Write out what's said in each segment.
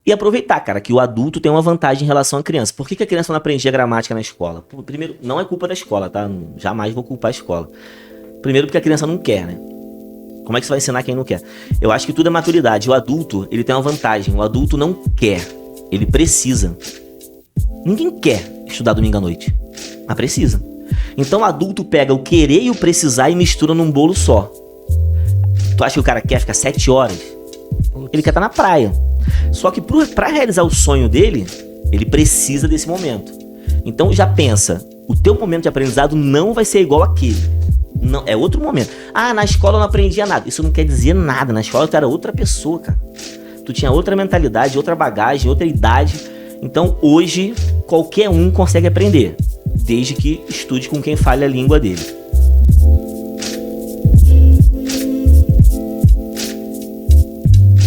E aproveitar, cara, que o adulto tem uma vantagem em relação à criança. Por que a criança não aprendia gramática na escola? Primeiro, não é culpa da escola, tá? Jamais vou culpar a escola. Primeiro porque a criança não quer, né? Como é que você vai ensinar quem não quer? Eu acho que tudo é maturidade. O adulto, ele tem uma vantagem. O adulto não quer, ele precisa. Ninguém quer estudar domingo à noite, mas precisa. Então o adulto pega o querer e o precisar e mistura num bolo só. Tu acha que o cara quer ficar 7 horas? Ele quer estar na praia. Só que pra realizar o sonho dele, ele precisa desse momento. Então já pensa, o teu momento de aprendizado não vai ser igual àquele. Não, é outro momento. Ah, na escola eu não aprendia nada. Isso não quer dizer nada. Na escola tu era outra pessoa, cara. Tu tinha outra mentalidade, outra bagagem, outra idade. Então hoje qualquer um consegue aprender, desde que estude com quem fale a língua dele.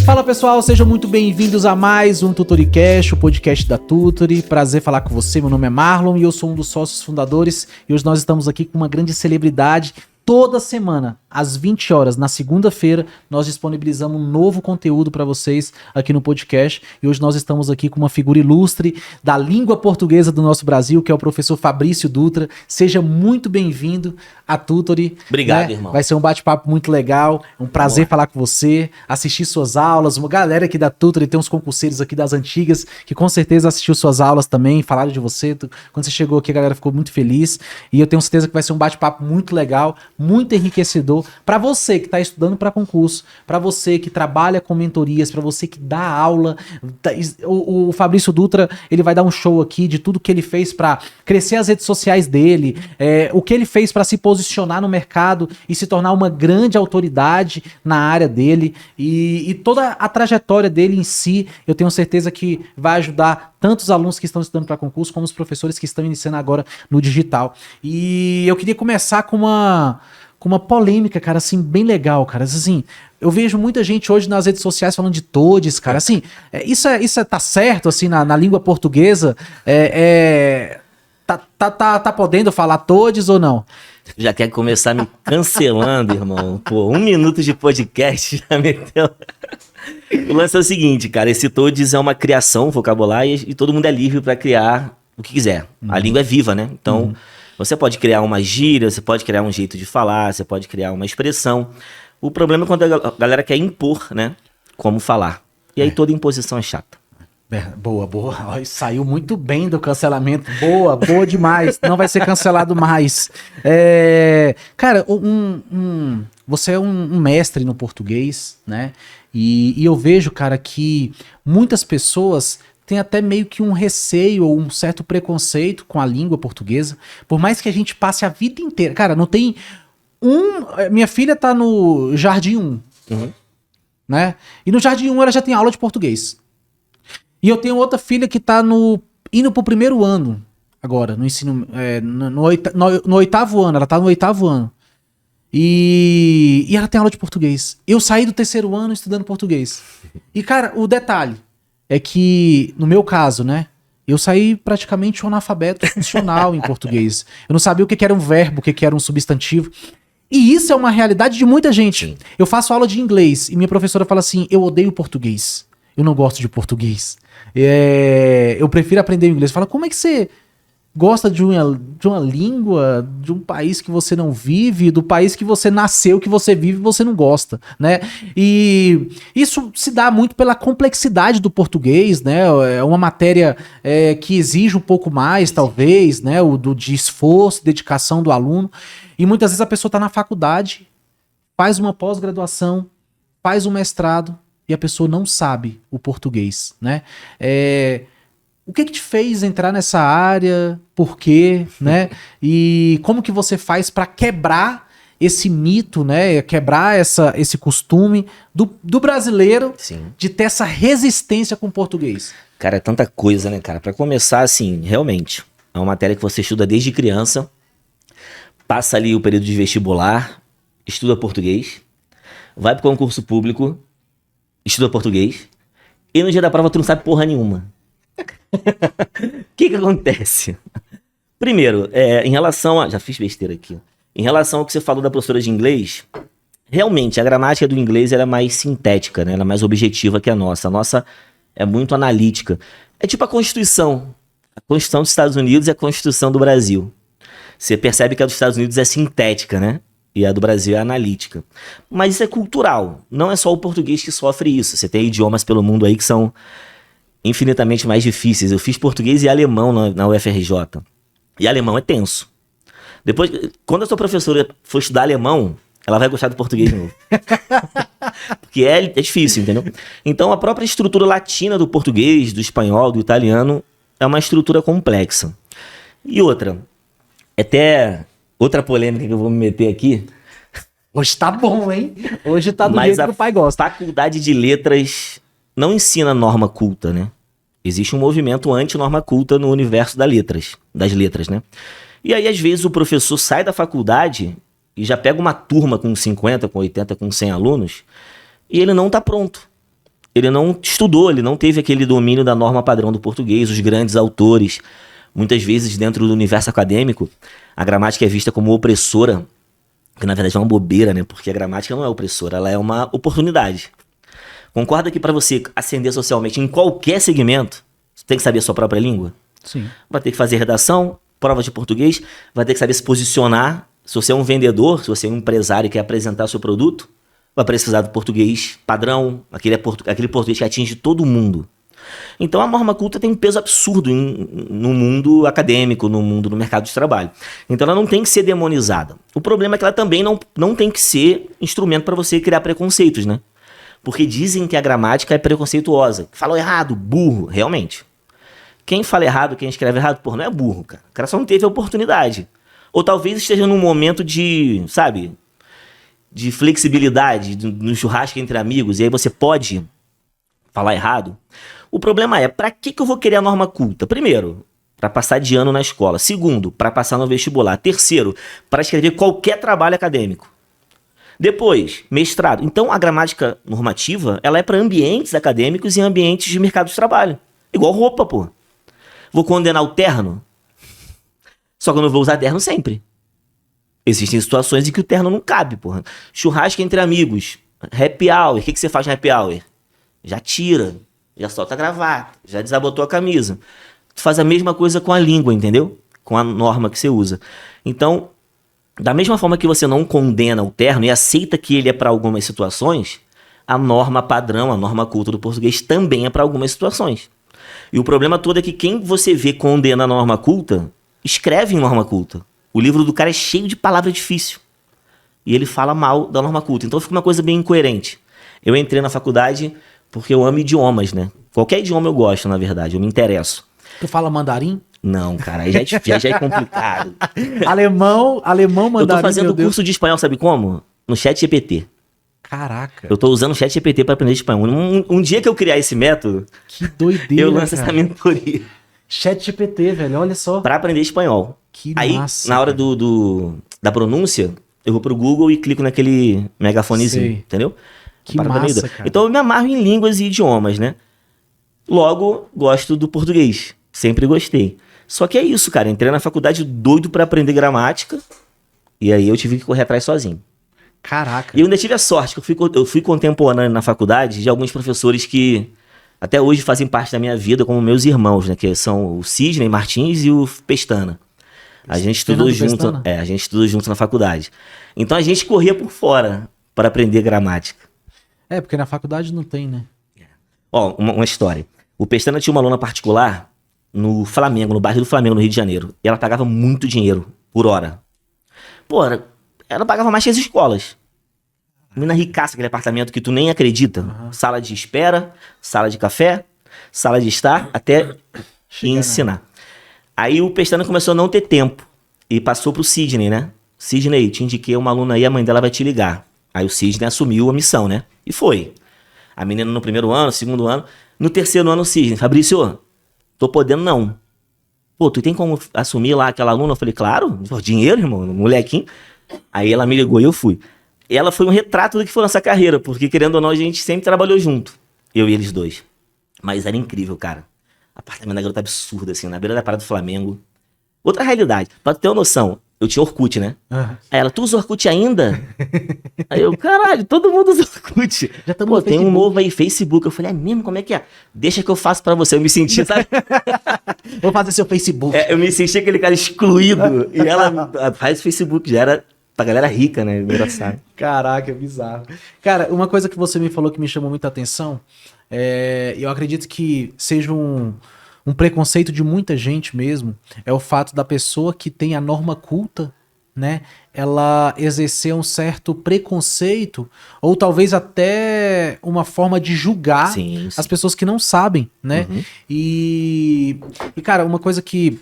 Fala pessoal, sejam muito bem-vindos a mais um Tutoricast, o podcast da Tutori. Prazer falar com você, meu nome é Marlon e eu sou um dos sócios fundadores. E hoje nós estamos aqui com uma grande celebridade. Toda semana, às 20 horas, na segunda-feira, nós disponibilizamos um novo conteúdo para vocês aqui no podcast. E hoje nós estamos aqui com uma figura ilustre da língua portuguesa do nosso Brasil, que é o professor Fabrício Dutra. Seja muito bem-vindo à Tutori. Obrigado, né? Irmão. Vai ser um bate-papo muito legal, um prazer falar com você, assistir suas aulas. Uma galera aqui da Tutori, tem uns concurseiros aqui das antigas, que com certeza assistiu suas aulas também, falaram de você. Quando você chegou aqui, a galera ficou muito feliz. E eu tenho certeza que vai ser um bate-papo muito legal, muito enriquecedor para você que está estudando para concurso, para você que trabalha com mentorias, para você que dá aula. O Fabrício Dutra, ele vai dar um show aqui de tudo que ele fez para crescer as redes sociais dele, o que ele fez para se posicionar no mercado e se tornar uma grande autoridade na área dele e toda a trajetória dele em si. Eu tenho certeza que vai ajudar tanto os alunos que estão estudando para concurso como os professores que estão iniciando agora no digital. E eu queria começar com uma polêmica, cara, assim, bem legal, cara. Assim, eu vejo muita gente hoje nas redes sociais falando de todes, cara. Assim, isso tá certo, assim, na língua portuguesa? Tá podendo falar todes ou não? Já quer começar me cancelando, irmão? Pô, 1 minuto de podcast já meteu... O lance é o seguinte, cara, esse todes é uma criação vocabular e todo mundo é livre para criar o que quiser. A língua é viva, né? Então, você pode criar uma gíria, você pode criar um jeito de falar, você pode criar uma expressão. O problema é quando a galera quer impor, né? Como falar. E aí toda imposição é chata. Boa. Ó, saiu muito bem do cancelamento. Boa demais. Não vai ser cancelado mais. Cara, você é um mestre no português, né? E eu vejo, cara, que muitas pessoas têm até meio que um receio ou um certo preconceito com a língua portuguesa. Por mais que a gente passe a vida inteira. Cara, não tem minha filha tá no Jardim 1, né? E no Jardim 1 ela já tem aula de português. E eu tenho outra filha que tá indo pro 1º ano agora, no ensino, no 8º ano, ela tá no 8º ano. E ela tem aula de português. Eu saí do 3º ano estudando português. E, cara, o detalhe é que, no meu caso, né, eu saí praticamente um analfabeto funcional em português. Eu não sabia o que era um verbo, o que era um substantivo. E isso é uma realidade de muita gente. Sim. Eu faço aula de inglês e minha professora fala assim, eu odeio português. Eu não gosto de português. Eu prefiro aprender inglês. Fala, como é que você gosta de uma língua, de um país que você não vive, do país que você nasceu, que você vive e você não gosta, né? E isso se dá muito pela complexidade do português, né? É uma matéria que exige um pouco mais, talvez, né? De esforço, dedicação do aluno. E muitas vezes a pessoa está na faculdade, faz uma pós-graduação, faz um mestrado, e a pessoa não sabe o português, né? O que te fez entrar nessa área? Por quê? Né? E como que você faz para quebrar esse mito, né? Quebrar esse costume do brasileiro. Sim. De ter essa resistência com o português? Cara, é tanta coisa, né, cara? Para começar, assim, realmente, é uma matéria que você estuda desde criança, passa ali o período de vestibular, estuda português, vai pro concurso público, estuda português, e no dia da prova tu não sabe porra nenhuma. O que acontece? Primeiro, em relação a... Já fiz besteira aqui. Em relação ao que você falou da professora de inglês, realmente, a gramática do inglês era mais sintética, né? Ela é mais objetiva que a nossa. A nossa é muito analítica. É tipo a Constituição. A Constituição dos Estados Unidos é a Constituição do Brasil. Você percebe que a dos Estados Unidos é sintética, né? E a do Brasil é analítica. Mas isso é cultural. Não é só o português que sofre isso. Você tem idiomas pelo mundo aí que são infinitamente mais difíceis. Eu fiz português e alemão na UFRJ. E alemão é tenso. Depois, quando a sua professora for estudar alemão, ela vai gostar do português de novo. Porque é difícil, entendeu? Então, a própria estrutura latina do português, do espanhol, do italiano, é uma estrutura complexa. E outra, até outra polêmica que eu vou me meter aqui. Hoje tá bom, hein? Hoje tá do Mas jeito que o pai gosta. a faculdade de letras não ensina norma culta, né? Existe um movimento anti-norma culta no universo das letras, né? E aí, às vezes, o professor sai da faculdade e já pega uma turma com 50, com 80, com 100 alunos e ele não tá pronto. Ele não estudou, ele não teve aquele domínio da norma padrão do português, os grandes autores. Muitas vezes, dentro do universo acadêmico, a gramática é vista como opressora, que na verdade é uma bobeira, né? Porque a gramática não é opressora, ela é uma oportunidade. Concorda que para você ascender socialmente em qualquer segmento, você tem que saber a sua própria língua? Sim. Vai ter que fazer redação, prova de português, vai ter que saber se posicionar. Se você é um vendedor, se você é um empresário e quer apresentar seu produto, vai precisar do português padrão, aquele português que atinge todo mundo. Então a norma culta tem um peso absurdo no mundo acadêmico, no mercado de trabalho. Então ela não tem que ser demonizada. O problema é que ela também não tem que ser instrumento para você criar preconceitos, né? Porque dizem que a gramática é preconceituosa. Falou errado, burro, realmente. Quem fala errado, quem escreve errado, porra, não é burro, cara. O cara só não teve a oportunidade. Ou talvez esteja num momento de, sabe, de flexibilidade, no churrasco entre amigos, e aí você pode falar errado. O problema é, pra que eu vou querer a norma culta? Primeiro, para passar de ano na escola. Segundo, para passar no vestibular. Terceiro, para escrever qualquer trabalho acadêmico. Depois, mestrado. Então, a gramática normativa, ela é para ambientes acadêmicos e ambientes de mercado de trabalho. Igual roupa, pô. Vou condenar o terno? Só que eu não vou usar terno sempre. Existem situações em que o terno não cabe, porra. Churrasco entre amigos. Happy hour. O que você faz no happy hour? Já tira. Já solta a gravata. Já desabotou a camisa. Tu faz a mesma coisa com a língua, entendeu? Com a norma que você usa. Então, da mesma forma que você não condena o terno e aceita que ele é para algumas situações, a norma padrão, a norma culta do português também é para algumas situações. E o problema todo é que quem você vê condena a norma culta, escreve em norma culta. O livro do cara é cheio de palavra difícil. E ele fala mal da norma culta. Então fica uma coisa bem incoerente. Eu entrei na faculdade porque eu amo idiomas, né? Qualquer idioma eu gosto, na verdade. Eu me interesso. Tu fala mandarim? Não, cara. Aí já é complicado. Alemão, mandarim, eu tô fazendo curso de espanhol, sabe como? No ChatGPT. Caraca. Eu tô usando o ChatGPT para aprender espanhol. Um dia que eu criar esse método, que doideira, eu lanço essa mentoria. ChatGPT, velho, olha só. Para aprender espanhol. Que aí, massa. Na hora da pronúncia, eu vou pro Google e clico naquele megafonezinho, Sei. entendeu? Que massa, cara. Então eu me amarro em línguas e idiomas, né? Logo, gosto do português. Sempre gostei. Só que é isso, cara. Entrei na faculdade doido para aprender gramática e aí eu tive que correr atrás sozinho. Caraca. E eu ainda tive a sorte que eu fui contemporâneo na faculdade de alguns professores que até hoje fazem parte da minha vida como meus irmãos, né? Que são o Sidney Martins e o Pestana. A gente estudou junto, a gente estudou junto na faculdade. Então a gente corria por fora para aprender gramática. É, porque na faculdade não tem, né? Ó, uma história. O Pestana tinha uma aluna particular no Flamengo, no bairro do Flamengo, no Rio de Janeiro. E ela pagava muito dinheiro por hora. Pô, ela pagava mais que as escolas. Menina ricaça, aquele apartamento que tu nem acredita. Uhum. Sala de espera, sala de café, sala de estar, até ensinar. Aí o Pestana começou a não ter tempo. E passou pro Sidney, né? Sidney, te indiquei uma aluna aí, a mãe dela vai te ligar. Aí o Sidney assumiu a missão, né? E foi. A menina no primeiro ano, segundo ano. No terceiro ano, o Sidney, Fabrício, tô podendo não. Pô, tu tem como assumir lá aquela aluna? Eu falei, claro, dinheiro, irmão, molequinho. Aí ela me ligou e eu fui. Ela foi um retrato do que foi nossa carreira, porque querendo ou não, a gente sempre trabalhou junto. Eu e eles dois. Mas era incrível, cara. Apartamento da garota absurdo, assim, na beira da Praia do Flamengo. Outra realidade. Pra tu ter uma noção, Eu tinha Orkut, né? Ah, Aí ela, tu usa Orkut ainda? Aí eu, caralho, todo mundo usa Orkut. já estamos Pô, no tem um Facebook. novo aí, Facebook. Eu falei, é mesmo? Como é que é? Deixa que eu faço pra você. Eu me senti, sabe? Vou fazer seu Facebook. Eu me senti aquele cara excluído. E ela faz Facebook, já era pra galera rica, né? Engraçado. Caraca, é bizarro. Cara, uma coisa que você me falou que me chamou muita atenção, eu acredito que seja um preconceito de muita gente mesmo, é o fato da pessoa que tem a norma culta, né, ela exercer um certo preconceito, ou talvez até uma forma de julgar Sim, sim. as pessoas que não sabem, né? Uhum. E, cara, uma coisa que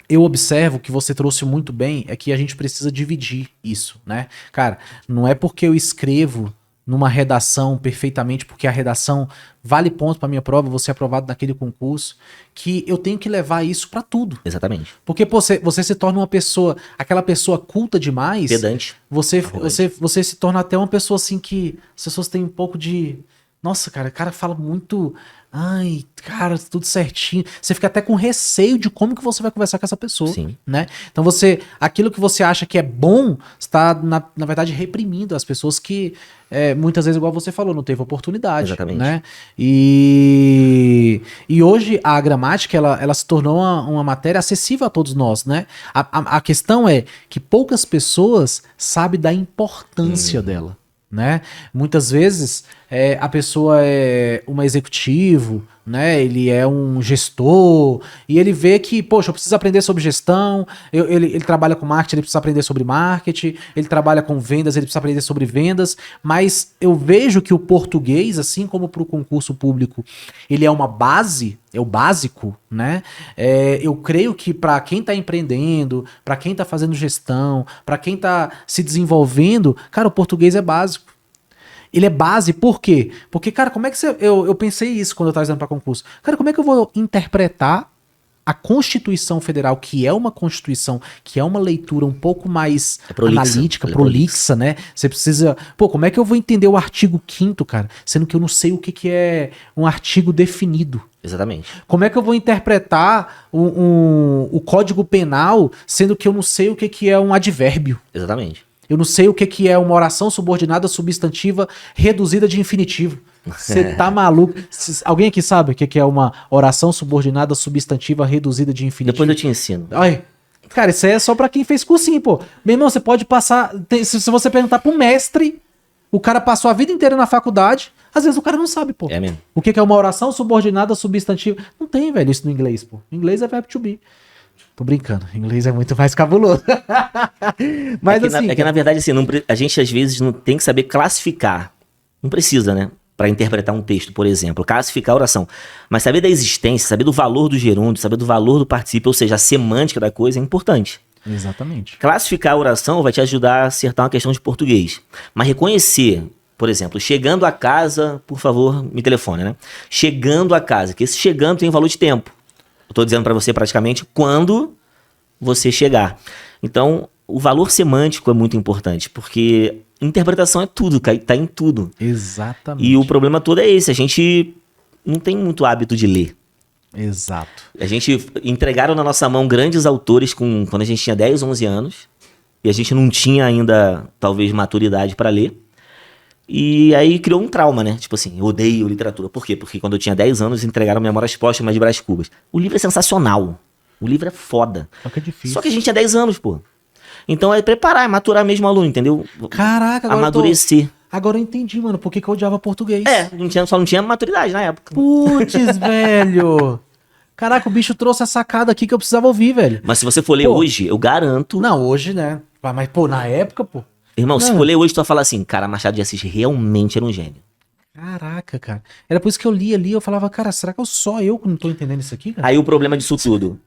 eu observo que você trouxe muito bem é que a gente precisa dividir isso, né? Cara, não é porque eu escrevo numa redação perfeitamente, porque a redação vale ponto para minha prova, vou ser aprovado naquele concurso, que eu tenho que levar isso para tudo. Exatamente. Porque pô, você se torna uma pessoa, aquela pessoa culta demais, Pedante. você se torna até uma pessoa assim que as pessoas têm um pouco de... Nossa, cara, o cara fala muito... Ai, cara, tudo certinho. Você fica até com receio de como que você vai conversar com essa pessoa, Sim. né? Então aquilo que você acha que é bom, está na verdade reprimindo as pessoas que muitas vezes, igual você falou, não teve oportunidade, Exatamente. né? E hoje a gramática, ela se tornou uma matéria acessível a todos nós, né? A questão é que poucas pessoas sabem da importância dela, né? Muitas vezes a pessoa é um executivo, né? Ele é um gestor e ele vê que, poxa, eu preciso aprender sobre gestão, ele trabalha com marketing, ele precisa aprender sobre marketing, ele trabalha com vendas, ele precisa aprender sobre vendas, mas eu vejo que o português, assim como para o concurso público, ele é uma base, é o básico, né? Eu creio que para quem está empreendendo, para quem está fazendo gestão, para quem está se desenvolvendo, cara, o português é básico. Ele é base, por quê? Porque, cara, como é que você... Eu pensei isso quando eu estava estudando para concurso. Cara, como é que eu vou interpretar a Constituição Federal, que é uma Constituição, que é uma leitura um pouco mais analítica, prolixa, né? Você precisa... Pô, como é que eu vou entender o artigo 5º, cara? Sendo que eu não sei o que é um artigo definido. Exatamente. Como é que eu vou interpretar o Código Penal, sendo que eu não sei o que é um advérbio? Exatamente. Eu não sei o que é uma oração subordinada substantiva reduzida de infinitivo. Você tá maluco? Alguém aqui sabe o que é uma oração subordinada substantiva reduzida de infinitivo? Depois eu te ensino. Ai, cara, isso aí é só pra quem fez cursinho, pô. Meu irmão, você pode passar... Se você perguntar pro mestre, o cara passou a vida inteira na faculdade, às vezes o cara não sabe, pô. É mesmo. O que é uma oração subordinada substantiva? Não tem, velho, isso no inglês, pô. Em inglês é verbo to be. Tô brincando, em inglês é muito mais cabuloso. Mas é que na verdade, assim, a gente às vezes não tem que saber classificar. Não precisa, né? Para interpretar um texto, por exemplo, classificar a oração. Mas saber da existência, saber do valor do gerúndio, saber do valor do particípio, ou seja, a semântica da coisa é importante. Exatamente. Classificar a oração vai te ajudar a acertar uma questão de português. Mas reconhecer, por exemplo, chegando a casa, por favor, me telefone, né? Chegando a casa, que esse chegando tem valor de tempo. Eu tô dizendo para você praticamente quando você chegar. Então, o valor semântico é muito importante, porque interpretação é tudo, tá em tudo. Exatamente. E o problema todo é esse, a gente não tem muito hábito de ler. Exato. A gente entregaram na nossa mão grandes autores quando a gente tinha 10, 11 anos, e a gente não tinha ainda, talvez, maturidade para ler. E aí criou um trauma, né? Tipo assim, eu odeio literatura. Por quê? Porque quando eu tinha 10 anos, entregaram Memórias Póstumas de Brás Cubas. O livro é sensacional. O livro é foda. Só que é difícil. Só que a gente tinha 10 anos, pô. Então é preparar, é maturar mesmo o aluno, entendeu? Caraca, agora amadurecer. Agora eu entendi, mano, por que eu odiava português. Só não tinha maturidade na época. Putz, velho. Caraca, o bicho trouxe a sacada aqui que eu precisava ouvir, velho. Mas se você for ler hoje, eu garanto... Não, hoje, né? Mas, pô, na época, pô... Irmão, se for ler hoje, tu vai falar assim, cara, Machado de Assis realmente era um gênio. Caraca, cara. Era por isso que eu li ali, eu falava, cara, será que só eu que não tô entendendo isso aqui, cara? Aí o problema disso tudo,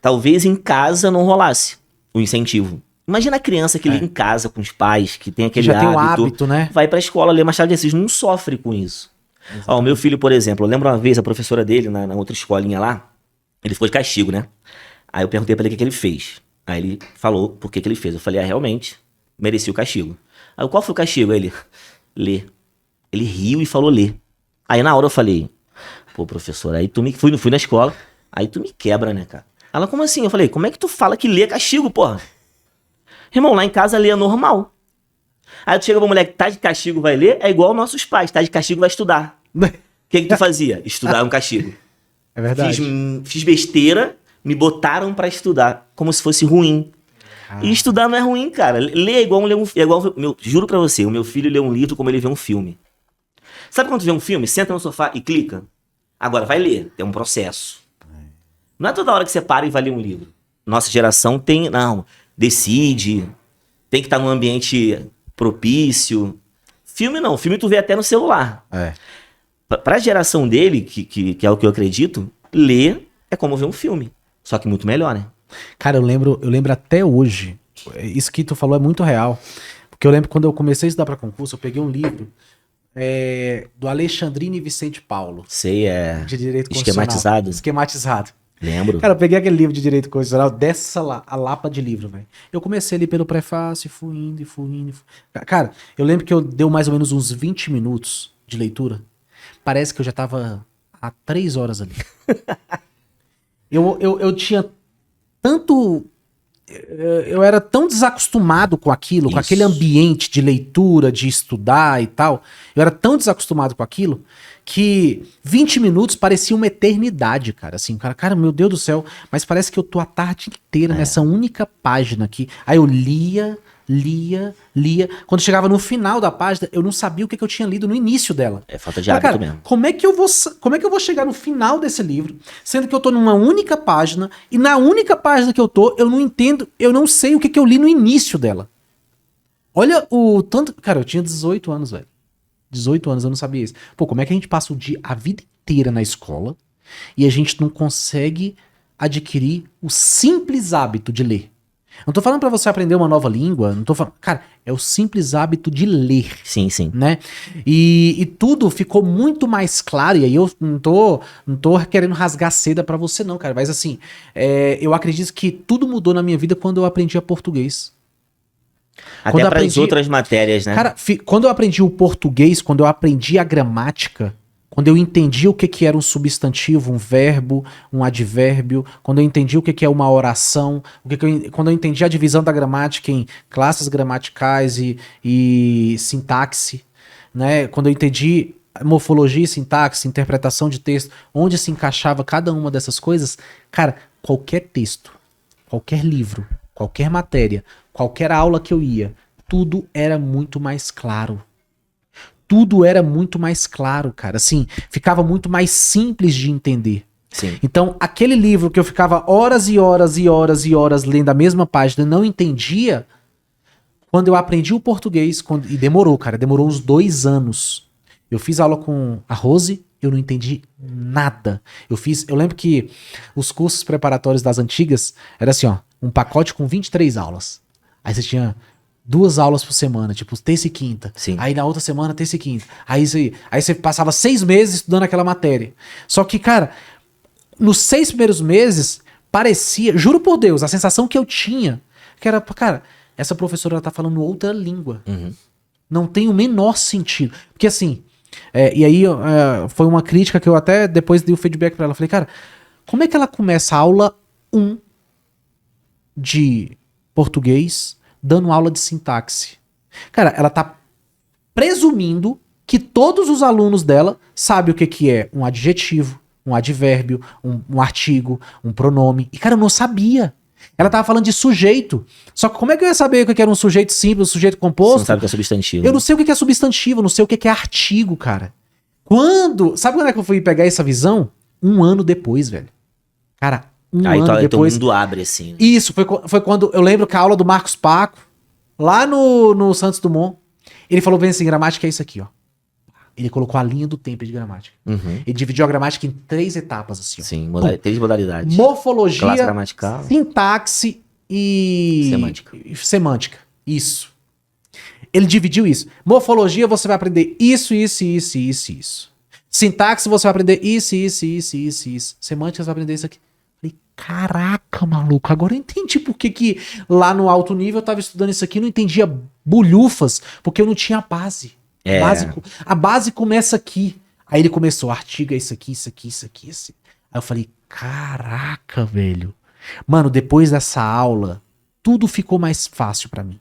talvez em casa não rolasse o incentivo. Imagina a criança que lê em casa com os pais, que tem aquele já tem um hábito, né? Vai pra escola ler Machado de Assis, não sofre com isso. Ó, o meu filho, por exemplo, eu lembro uma vez a professora dele, na outra escolinha lá, ele foi de castigo, né? Aí eu perguntei pra ele o que ele fez. Aí ele falou por que ele fez. Eu falei, realmente, merecia o castigo. Aí qual foi o castigo? Aí ele, ler. Ele riu e falou ler. Aí na hora eu falei, pô, professor, aí fui na escola, aí tu me quebra, né, cara? Ela, como assim? Eu falei, como é que tu fala que ler é castigo, porra? Irmão, lá em casa ler é normal. Aí tu chega pra mulher que tá de castigo vai ler, é igual nossos pais, tá de castigo vai estudar. O que tu fazia? Estudar é um castigo. É verdade. Fiz besteira, me botaram pra estudar, como se fosse ruim. E estudar não é ruim, cara. Ler é igual juro pra você, o meu filho lê um livro como ele vê um filme. Sabe quando tu vê um filme? Senta no sofá e clica. Agora vai ler, tem um processo. Não é toda hora que você para e vai ler um livro. Nossa geração tem, não, decide, tem que estar num ambiente propício. Filme não, filme tu vê até no celular. Pra geração dele, que é o que eu acredito, ler é como ver um filme. Só que muito melhor, né? Cara, eu lembro até hoje, isso que tu falou é muito real, porque eu lembro quando eu comecei a estudar para concurso, eu peguei um livro do Alexandrino e Vicente Paulo. Sei, de direito constitucional. Esquematizado. Lembro. Cara, eu peguei aquele livro de direito constitucional, dessa lá, a lapa de livro, velho. Eu comecei ali pelo prefácio, fui indo. Cara, eu lembro que eu deu mais ou menos uns 20 minutos de leitura. Parece que eu já tava há 3 horas ali. Eu tinha tanto... Eu era tão desacostumado com aquilo, com aquele ambiente de leitura, de estudar e tal. Eu era tão desacostumado com aquilo que 20 minutos parecia uma eternidade, cara. Assim, cara, meu Deus do céu, mas parece que eu tô a tarde inteira nessa única página aqui. Aí eu lia. Quando chegava no final da página, eu não sabia o que eu tinha lido no início dela. É falta de hábito, cara, mesmo. Como é que eu vou chegar no final desse livro, sendo que eu tô numa única página, e na única página que eu tô, eu não entendo, eu não sei o que eu li no início dela. Olha o tanto... Cara, eu tinha 18 anos, velho. 18 anos, eu não sabia isso. Pô, como é que a gente passa a vida inteira na escola e a gente não consegue adquirir o simples hábito de ler? Não tô falando pra você aprender uma nova língua, não tô falando... Cara, é o simples hábito de ler. Sim. Né? E tudo ficou muito mais claro, e aí eu não tô querendo rasgar seda pra você não, cara, mas assim, eu acredito que tudo mudou na minha vida quando eu aprendi português. Até para as outras matérias, né? Cara, quando eu aprendi o português, quando eu aprendi a gramática, quando eu entendi o que era um substantivo, um verbo, um advérbio, quando eu entendi o que é uma oração, quando eu entendi a divisão da gramática em classes gramaticais e sintaxe, né? Quando eu entendi morfologia e sintaxe, interpretação de texto, onde se encaixava cada uma dessas coisas, cara, qualquer texto, qualquer livro, qualquer matéria, qualquer aula que eu ia, tudo era muito mais claro. Tudo era muito mais claro, cara. Assim, ficava muito mais simples de entender. Sim. Então, aquele livro que eu ficava horas e horas lendo a mesma página e não entendia, quando eu aprendi o português, e demorou, cara, demorou uns 2 anos. Eu fiz aula com a Rose, eu não entendi nada. Eu lembro que os cursos preparatórios das antigas era assim, ó, um pacote com 23 aulas. Aí você tinha 2 aulas por semana, tipo terça e quinta. Sim. Aí na outra semana, terça e quinta. Aí você passava 6 meses estudando aquela matéria. Só que, cara, nos 6 primeiros meses, parecia, juro por Deus, a sensação que eu tinha, que era, cara, essa professora ela tá falando outra língua. Uhum. Não tem o menor sentido. Porque assim, e aí foi uma crítica que eu até depois dei o feedback pra ela. Falei, cara, como é que ela começa a aula 1 de português dando aula de sintaxe? Cara, ela tá presumindo que todos os alunos dela sabem o que é um adjetivo, um advérbio, um artigo, um pronome. E, cara, eu não sabia. Ela tava falando de sujeito. Só que como é que eu ia saber o que era um sujeito simples, um sujeito composto? Você não sabe o que é substantivo. Eu não sei o que é substantivo, eu não sei o que é artigo, cara. Sabe quando é que eu fui pegar essa visão? 1 ano depois, velho. Cara, ano depois. Então o mundo abre, assim. Isso, foi quando eu lembro que a aula do Marcos Paco, lá no Santos Dumont, ele falou bem assim, gramática é isso aqui, ó. Ele colocou a linha do tempo de gramática. Uhum. Ele dividiu a gramática em 3 etapas, assim, ó. Sim, 3 modalidades. Morfologia, classe gramatical, sintaxe e semântica. Isso. Ele dividiu isso. Morfologia, você vai aprender isso. Sintaxe, você vai aprender isso. Semântica, você vai aprender isso aqui. Falei, caraca, maluco, agora eu entendi por que lá no alto nível eu tava estudando isso aqui e não entendia bulhufas, porque eu não tinha a base. A base começa aqui. Aí ele começou, artigo é isso aqui. Aí eu falei, caraca, velho. Mano, depois dessa aula, tudo ficou mais fácil pra mim.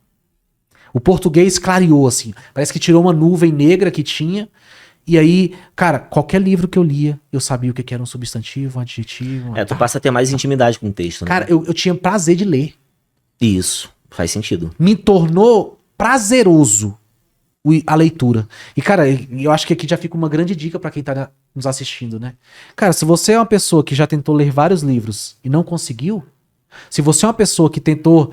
O português clareou, assim. Parece que tirou uma nuvem negra que tinha. E aí, cara, qualquer livro que eu lia, eu sabia o que era um substantivo, um adjetivo. Tu passa a ter mais intimidade com o texto, né? Cara, eu tinha prazer de ler. Isso, faz sentido. Me tornou prazeroso a leitura. E, cara, eu acho que aqui já fica uma grande dica pra quem tá nos assistindo, né? Cara, se você é uma pessoa que já tentou ler vários livros e não conseguiu, se você é uma pessoa que tentou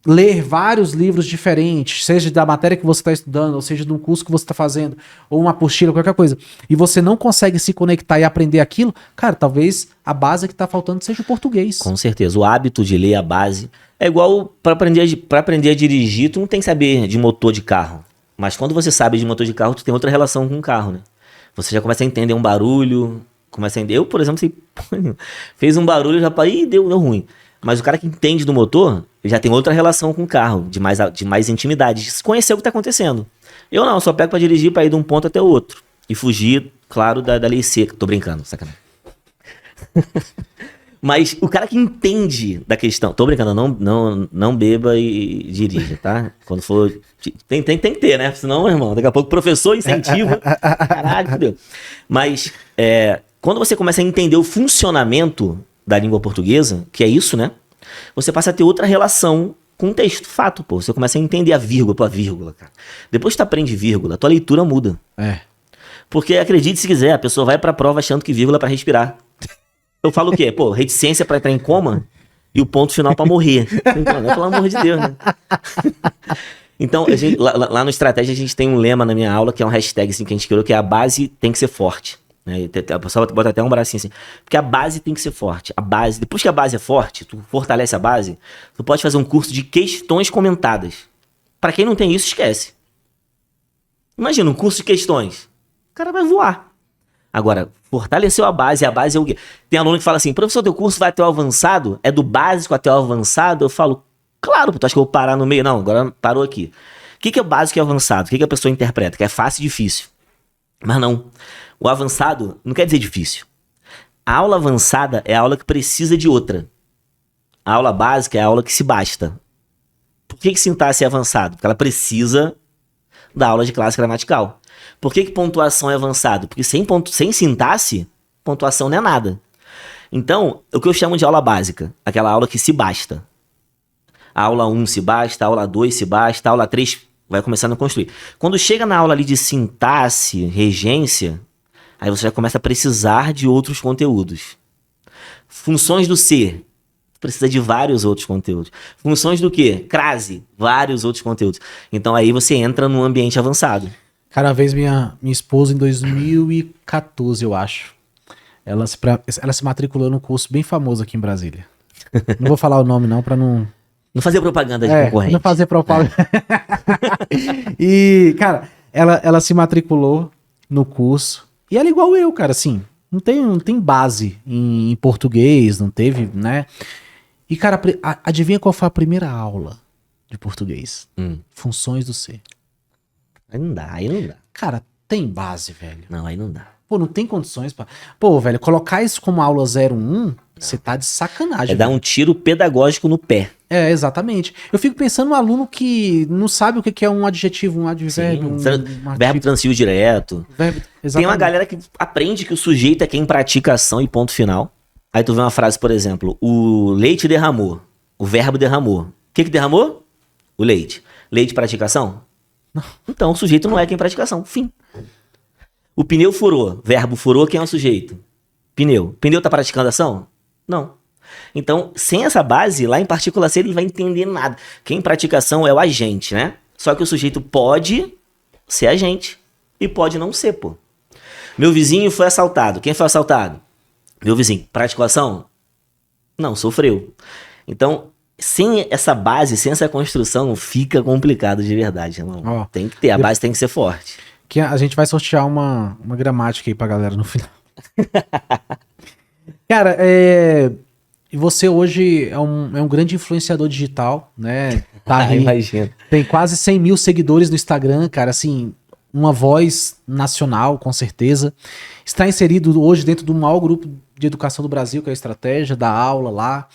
ler vários livros diferentes, seja da matéria que você está estudando, ou seja de um curso que você está fazendo, ou uma apostila, qualquer coisa, e você não consegue se conectar e aprender aquilo, cara, talvez a base que está faltando seja o português. Com certeza. O hábito de ler a base é igual para aprender a dirigir, tu não tem que saber de motor de carro. Mas quando você sabe de motor de carro, tu tem outra relação com o carro, né? Você já começa a entender um barulho, começa a entender. Eu, por exemplo, fez um barulho, já parei, deu ruim. Mas o cara que entende do motor, ele já tem outra relação com o carro, de mais intimidade, de conhecer o que está acontecendo. Eu não, só pego para dirigir para ir de um ponto até o outro. E fugir, claro, da lei seca. Tô brincando, sacanagem. Mas o cara que entende da questão... Tô brincando, não beba e dirija, tá? Quando for... Tem que ter, né? Senão, irmão, daqui a pouco o professor incentiva. Caralho, fudeu. Mas quando você começa a entender o funcionamento da língua portuguesa, que é isso, né? Você passa a ter outra relação com o texto, fato, pô. Você começa a entender a vírgula, cara. Depois que tu aprende vírgula, tua leitura muda. Porque, acredite se quiser, a pessoa vai pra prova achando que vírgula é pra respirar. Eu falo o quê? Pô, reticência pra entrar em coma e o ponto final pra morrer. Então, pelo amor de Deus, né? Então, lá no Estratégia, a gente tem um lema na minha aula, que é um hashtag assim, que a gente criou, que é a base tem que ser forte. A pessoa bota até um bracinho assim, porque a base tem que ser forte. A base, depois que a base é forte, tu fortalece a base, tu pode fazer um curso de questões comentadas. Pra quem não tem isso, esquece. Imagina, um curso de questões. O cara vai voar. Agora, fortaleceu a base é o quê? Tem aluno que fala assim, professor, teu curso vai até o avançado? É do básico até o avançado? Eu falo, claro, tu acha que eu vou parar no meio? Não, agora parou aqui. O que é básico e avançado? O que a pessoa interpreta? Que é fácil e difícil. Mas não. O avançado não quer dizer difícil. A aula avançada é a aula que precisa de outra. A aula básica é a aula que se basta. Por que sintaxe é avançado? Porque ela precisa da aula de classe gramatical. Por que pontuação é avançado? Porque sem sintaxe, pontuação não é nada. Então, o que eu chamo de aula básica, aquela aula que se basta. A aula 1 se basta, a aula 2 se basta, a aula 3 vai começando a construir. Quando chega na aula ali de sintaxe, regência, aí você já começa a precisar de outros conteúdos. Funções do ser, precisa de vários outros conteúdos. Funções do quê? Crase, vários outros conteúdos. Então aí você entra num ambiente avançado. Cara, uma vez minha esposa, em 2014, eu acho, ela se matriculou num curso bem famoso aqui em Brasília. Não vou falar o nome não, pra não... Não fazer propaganda de concorrente. Não fazer propaganda. E, cara, ela se matriculou no curso. E ela é igual eu, cara, assim. Não tem base em português, não teve, né? E, cara, adivinha qual foi a primeira aula de português? Funções do ser. Aí não dá. Cara, tem base, velho. Não, aí não dá. Pô, não tem condições pra... Pô, velho, colocar isso como aula 01, você tá de sacanagem. Dar um tiro pedagógico no pé. Exatamente. Eu fico pensando no aluno que não sabe o que é um adjetivo, um advérbio, verbo transitivo direto. Tem uma galera que aprende que o sujeito é quem pratica a ação e ponto final. Aí tu vê uma frase, por exemplo, o leite derramou, o verbo derramou. O que derramou? O leite. Leite pratica ação? Não. Então o sujeito não é quem pratica ação. Fim. O pneu furou, verbo furou, quem é o sujeito? Pneu. Pneu tá praticando ação? Não. Então, sem essa base, lá em partícula C, ele não vai entender nada. Quem pratica ação é o agente, né? Só que o sujeito pode ser agente e pode não ser, pô. Meu vizinho foi assaltado. Quem foi assaltado? Meu vizinho. Praticou ação? Não, sofreu. Então, sem essa base, sem essa construção, fica complicado de verdade, irmão. Tem que ter, a base tem que ser forte. Que a gente vai sortear uma gramática aí pra galera no final. Cara, você hoje é um grande influenciador digital, né? Tá aí, imagina. Tem quase 100 mil seguidores no Instagram, cara, assim, uma voz nacional, com certeza. Está inserido hoje dentro do maior grupo de educação do Brasil, que é a Estratégia, da aula lá.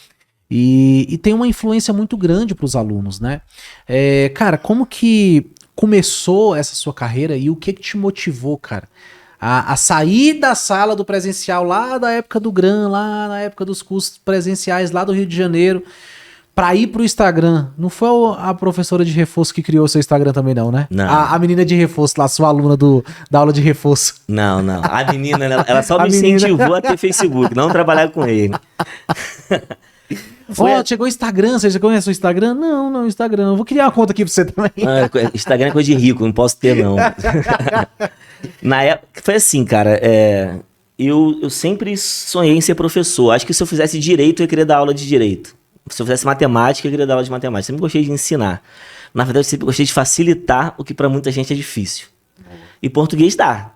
E tem uma influência muito grande para os alunos, né? Cara, como que começou essa sua carreira e o que te motivou, cara, a sair da sala do presencial lá da época do GRAM, lá na época dos cursos presenciais lá do Rio de Janeiro, para ir pro Instagram? Não foi a professora de reforço que criou o seu Instagram também não, né? Não. A menina de reforço lá, sua aluna da aula de reforço. Não. A menina, ela só me incentivou a ter Facebook, não trabalhar com ele. Chegou o Instagram, você já conhece o Instagram? Não, Instagram. Eu vou criar uma conta aqui pra você também. Instagram é coisa de rico, não posso ter, não. Na época, foi assim, cara, eu sempre sonhei em ser professor. Acho que se eu fizesse direito, eu queria dar aula de direito. Se eu fizesse matemática, eu queria dar aula de matemática. Sempre gostei de ensinar. Na verdade, eu sempre gostei de facilitar o que pra muita gente é difícil. E português dá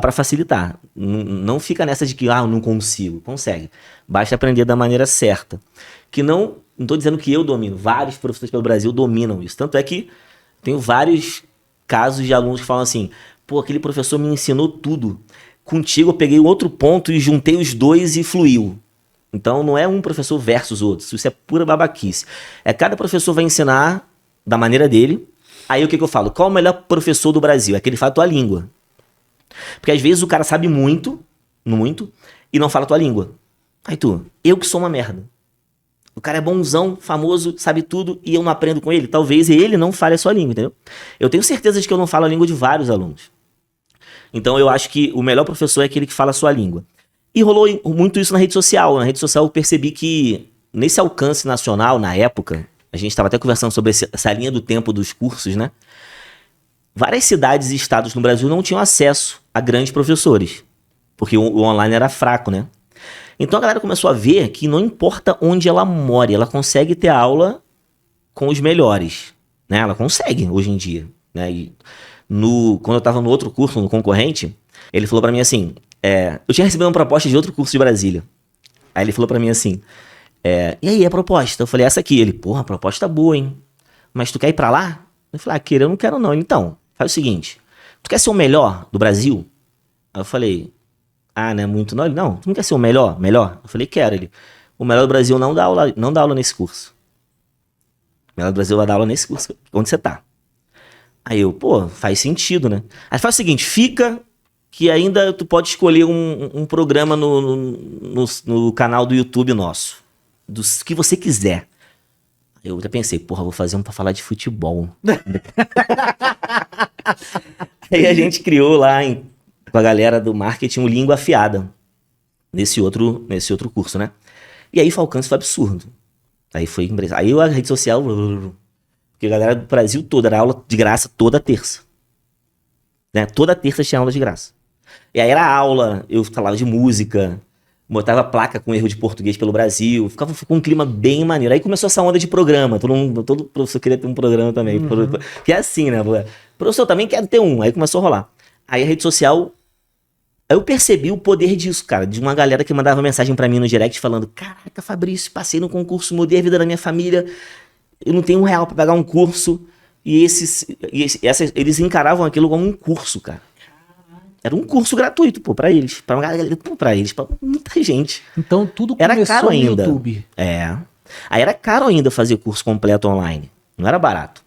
pra facilitar. Não fica nessa de que, eu não consigo. Consegue. Basta aprender da maneira certa. Que não tô dizendo que eu domino. Vários professores pelo Brasil dominam isso. Tanto é que tenho vários casos de alunos que falam assim, pô, aquele professor me ensinou tudo. Contigo eu peguei outro ponto e juntei os dois e fluiu. Então não é um professor versus outro. Isso é pura babaquice. Cada professor vai ensinar da maneira dele. Aí o que eu falo? Qual é o melhor professor do Brasil? É aquele que fala a tua língua. Porque às vezes o cara sabe muito, e não fala a tua língua. Aí eu que sou uma merda. O cara é bonzão, famoso, sabe tudo, e eu não aprendo com ele. Talvez ele não fale a sua língua, entendeu? Eu tenho certeza de que eu não falo a língua de vários alunos. Então eu acho que o melhor professor é aquele que fala a sua língua. E rolou muito isso na rede social. Na rede social eu percebi que nesse alcance nacional, na época, a gente estava até conversando sobre essa linha do tempo dos cursos, né? Várias cidades e estados no Brasil não tinham acesso a grandes professores, porque o online era fraco, né? Então a galera começou a ver que não importa onde ela mora, ela consegue ter aula com os melhores, né? Ela consegue hoje em dia, né? E quando eu estava no outro curso, no concorrente, ele falou para mim assim, eu tinha recebido uma proposta de outro curso de Brasília. Aí ele falou para mim assim, e aí, a proposta? Eu falei, essa aqui. Ele, porra, a proposta boa, hein? Mas tu quer ir pra lá? Eu falei, querer eu não quero não. Então, faz o seguinte, tu quer ser o melhor do Brasil? Aí eu falei, não é muito não. Ele, não, tu não quer ser o melhor? Eu falei, quero. Ele, o melhor do Brasil não dá aula nesse curso. O melhor do Brasil vai dar aula nesse curso, onde você tá. Aí eu, faz sentido, né? Aí faz o seguinte, fica que ainda tu pode escolher um programa no canal do YouTube nosso, dos que você quiser. Eu já pensei, vou fazer um pra falar de futebol. Aí a gente criou lá com a galera do marketing o Língua Afiada, nesse outro curso, né? E aí o alcance foi absurdo. Aí a rede social, porque a galera do Brasil toda era aula de graça toda terça. Né? Toda terça tinha aula de graça. E aí era aula, eu falava de música, botava placa com erro de português pelo Brasil, ficou um clima bem maneiro. Aí começou essa onda de programa, todo professor queria ter um programa também. Que é assim, né? Professor, também quero ter um. Aí começou a rolar. Aí a rede social, aí eu percebi o poder disso, cara, de uma galera que mandava mensagem pra mim no direct falando, caraca, Fabrício, passei no concurso, mudei a vida da minha família, eu não tenho R$1 pra pagar um curso. E eles encaravam aquilo como um curso, cara. Era um curso gratuito, pra eles. Pra muita gente. Então tudo era começou caro no ainda. YouTube. Aí era caro ainda fazer curso completo online. Não era barato.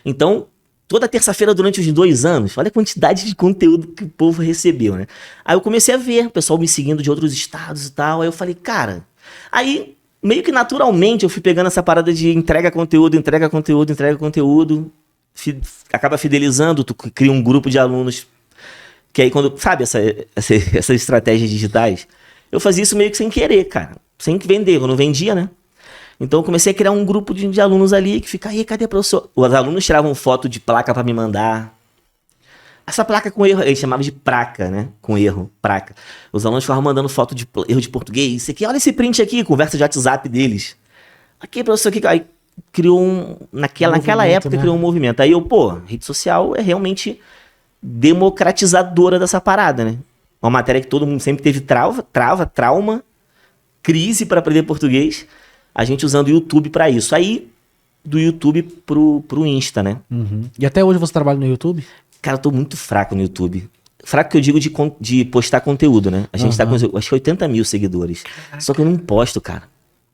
Então, toda terça-feira durante os 2 anos, olha a quantidade de conteúdo que o povo recebeu, né? Aí eu comecei a ver o pessoal me seguindo de outros estados e tal. Aí eu falei, cara... Aí, meio que naturalmente, eu fui pegando essa parada de entrega conteúdo. Acaba fidelizando, tu cria um grupo de alunos... Que aí quando, sabe, essas estratégias digitais, eu fazia isso meio que sem querer, cara. Sem vender, eu não vendia, né? Então eu comecei a criar um grupo de alunos ali que fica, aí, cadê a professor? Os alunos tiravam foto de placa pra me mandar. Essa placa com erro, eles chamavam de praca, né? Com erro, praca. Os alunos ficavam mandando foto de erro de português. Isso aqui, olha esse print aqui, conversa de WhatsApp deles. Aqui, professor, aqui. Aí criou naquela época, né? Criou um movimento. Aí rede social é realmente... democratizadora dessa parada, né? Uma matéria que todo mundo sempre teve trauma, crise para aprender português, a gente usando o YouTube para isso. Aí, do YouTube pro Insta, né? Uhum. E até hoje você trabalha no YouTube? Cara, eu tô muito fraco no YouTube. Fraco que eu digo de postar conteúdo, né? A gente tá com, acho que 80 mil seguidores. Caraca. Só que eu não posto, cara.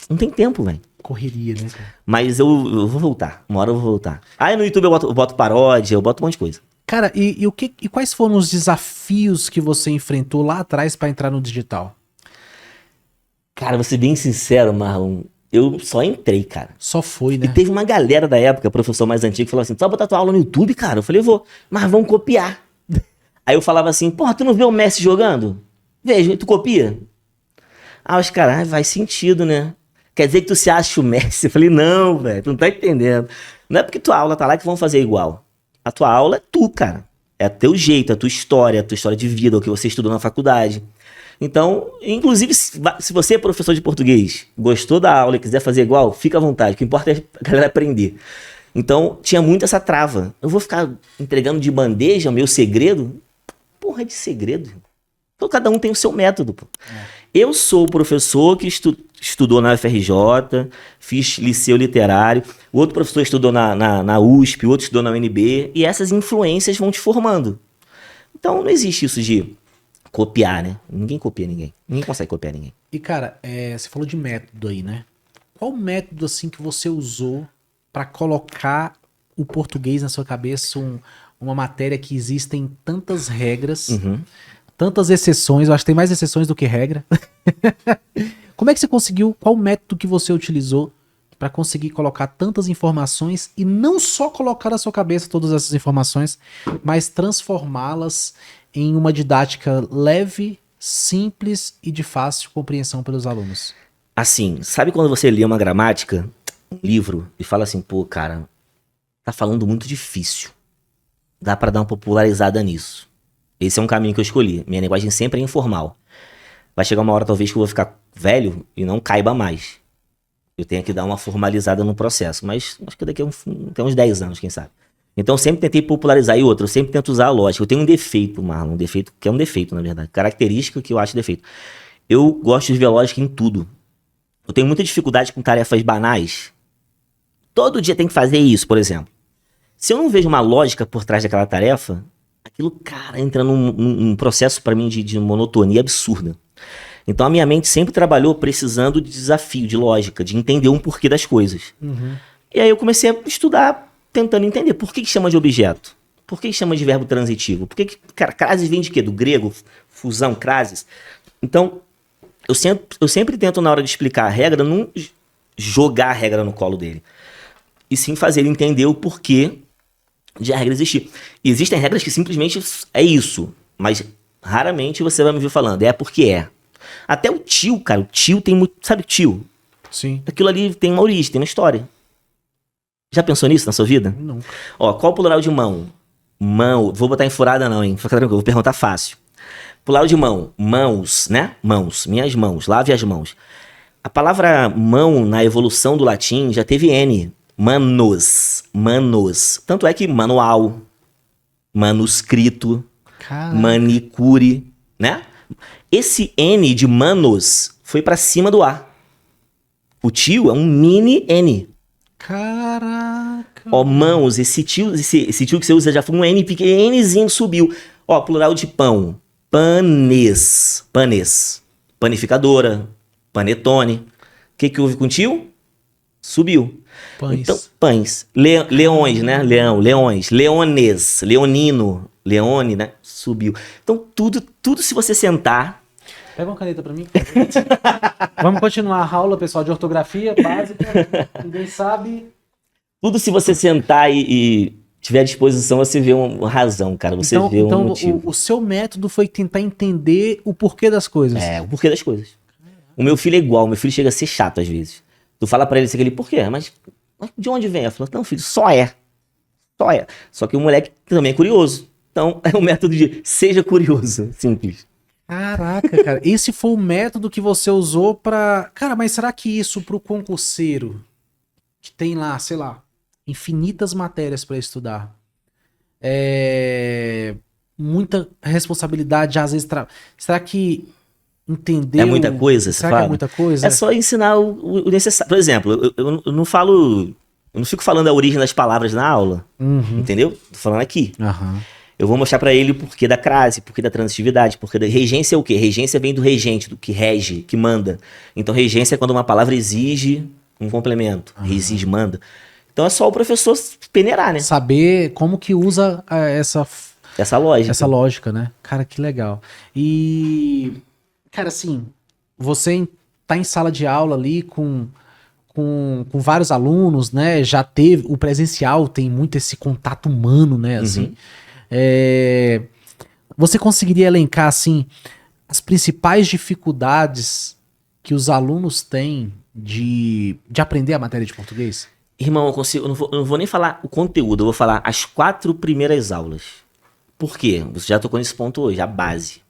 Não tem tempo, velho. Correria, né, cara? Mas eu vou voltar. Uma hora eu vou voltar. Aí no YouTube eu boto paródia, eu boto um monte de coisa. Cara, e quais foram os desafios que você enfrentou lá atrás pra entrar no digital? Cara, vou ser bem sincero, Marlon. Eu só entrei, cara. Só foi, E né? teve uma galera da época, professor mais antigo, que falou assim: tu vai botar tua aula no YouTube, cara? Eu falei: vou, mas vão copiar. Aí eu falava assim: porra, tu não vê o Messi jogando? Veja, tu copia? Ah, os caras, faz sentido, né? Quer dizer que tu se acha o Messi? Eu falei: não, velho, tu não tá entendendo. Não é porque tua aula tá lá que vão fazer igual. A tua aula é tu, cara. É teu jeito, a tua história de vida, o que você estudou na faculdade. Então, inclusive, se você é professor de português, gostou da aula e quiser fazer igual, fica à vontade. O que importa é a galera aprender. Então, tinha muito essa trava. Eu vou ficar entregando de bandeja o meu segredo? Porra, é de segredo. Então, cada um tem o seu método, pô. Eu sou o professor que estudou na UFRJ, fiz liceu literário, o outro professor estudou na USP, o outro estudou na UNB, e essas influências vão te formando. Então, não existe isso de copiar, né? Ninguém copia ninguém. Ninguém consegue copiar ninguém. E, cara, você falou de método aí, né? Qual método, assim, que você usou pra colocar o português na sua cabeça, uma matéria que existem tantas regras, tantas exceções, eu acho que tem mais exceções do que regra. Como é que você conseguiu, qual método que você utilizou pra conseguir colocar tantas informações e não só colocar na sua cabeça todas essas informações, mas transformá-las em uma didática leve, simples e de fácil compreensão pelos alunos? Assim, sabe quando você lê uma gramática, um livro, e fala assim, pô, cara, tá falando muito difícil. Dá pra dar uma popularizada nisso. Esse é um caminho que eu escolhi. Minha linguagem sempre é informal. Vai chegar uma hora, talvez, que eu vou ficar velho e não caiba mais. Eu tenho que dar uma formalizada no processo. Mas acho que daqui a até uns 10 anos, quem sabe. Então, eu sempre tentei popularizar. E outra, eu sempre tento usar a lógica. Eu tenho um defeito, Marlon. Um defeito que é um defeito, na verdade. Característica que eu acho defeito. Eu gosto de ver lógica em tudo. Eu tenho muita dificuldade com tarefas banais. Todo dia tem que fazer isso, por exemplo. Se eu não vejo uma lógica por trás daquela tarefa, aquilo, cara, entra num processo pra mim de monotonia absurda. Então a minha mente sempre trabalhou precisando de desafio, de lógica, de entender um porquê das coisas. E aí eu comecei a estudar, tentando entender por que chama de objeto, por que chama de verbo transitivo, por que cara, crasis vem de quê? Do grego, fusão, crasis. Então, eu sempre tento, na hora de explicar a regra, não jogar a regra no colo dele, e sim fazer ele entender o porquê de a regra existir. E existem regras que simplesmente é isso, mas raramente você vai me ver falando, é porque é. Até o tio, cara, o tio tem muito... Sabe o tio? Sim. Aquilo ali tem uma origem, tem uma história. Já pensou nisso na sua vida? Não. Ó, qual o plural de mão? Mão, vou botar em furada não, hein? Fica tranquilo, vou perguntar fácil. Plural de mão, mãos, né? Mãos, minhas mãos, lave as mãos. A palavra mão, na evolução do latim, já teve N. Manos, manos. Tanto é que manual, manuscrito, Caraca. manicure, né? Esse N de manos foi pra cima do A. O tio é um mini N. Caraca. Ó, mãos, esse tio que você usa já foi um N pequeno, Nzinho subiu. Ó, plural de pão. Panes. Panes. Panificadora. Panetone. O que houve com o tio? Subiu. Pães. Então, pães. Leões, né? Leão, leões. Leones. Leonino. Leone, né? Subiu. Então, tudo se você sentar... Pega uma caneta pra mim. Vamos continuar a aula, pessoal, de ortografia básica. Ninguém sabe. Tudo se você sentar e tiver à disposição, você vê uma razão, cara. Você vê um motivo. O seu método foi tentar entender o porquê das coisas. É, o porquê das coisas. O meu filho é igual. Meu filho chega a ser chato às vezes. Tu fala pra ele assim, por quê? Mas de onde vem? Eu falo, não, filho, só é. Só é. Só que o moleque também é curioso. Então, é o método de seja curioso. Simples. Caraca, cara. Esse foi o método que você usou pra... Cara, mas será que isso pro concurseiro, que tem lá, sei lá, infinitas matérias pra estudar, muita responsabilidade, às vezes... Será que entender... É muita coisa, você será fala? Que é muita coisa? É só ensinar o necessário. Por exemplo, eu não falo... Eu não fico falando a origem das palavras na aula. Entendeu? Tô falando aqui. Aham. Eu vou mostrar pra ele o porquê da crase, porquê da transitividade, porquê da... Regência é o quê? Regência vem do regente, do que rege, que manda. Então, regência é quando uma palavra exige um complemento. Exige, manda. Então, é só o professor peneirar, né? Saber como que usa Essa lógica. essa lógica, né? Cara, que legal. E, cara, assim, você tá em sala de aula ali com vários alunos, né? Já teve, o presencial tem muito esse contato humano, né? Assim, você conseguiria elencar, assim, as principais dificuldades que os alunos têm de aprender a matéria de português? Irmão, eu não vou nem falar o conteúdo, eu vou falar as 4 primeiras aulas. Por quê? Você já tocou nesse ponto hoje, a base.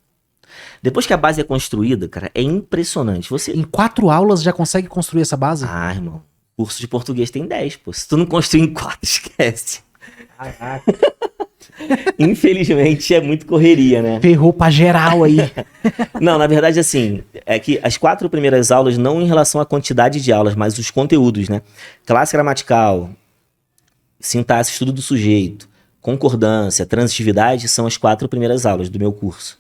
Depois que a base é construída, cara, é impressionante. Em 4 aulas já consegue construir essa base? Ah, irmão, curso de português tem 10, pô. Se tu não construir em 4, esquece. Caraca. Infelizmente, é muito correria, né? Ferrou pra geral aí. Não, na verdade, assim, é que as 4 primeiras aulas, não em relação à quantidade de aulas, mas os conteúdos, né? Classe gramatical, sintaxe, estudo do sujeito, concordância, transitividade, são as 4 primeiras aulas do meu curso.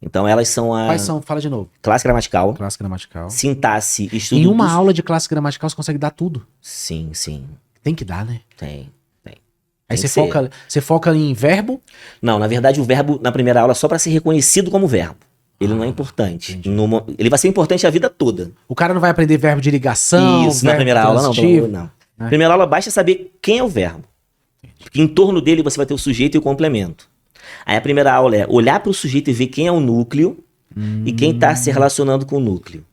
Então, elas são a... Quais são? Fala de novo. Classe gramatical, Classe gramatical. sintaxe, estudo Em uma do... aula de classe gramatical você consegue dar tudo. Sim, sim, Tem que dar, né? tem. Aí Tem você que ser. você foca em verbo. Não, na verdade, o verbo na primeira aula é só para ser reconhecido como verbo. Ele não é importante. Ele vai ser importante a vida toda. O cara não vai aprender verbo de ligação. Isso, na verbo primeira aula, não. transitivo. Não. Primeira aula basta saber quem é o verbo. Porque em torno dele você vai ter o sujeito e o complemento. Aí a primeira aula é olhar para o sujeito e ver quem é o núcleo e quem está se relacionando com o núcleo.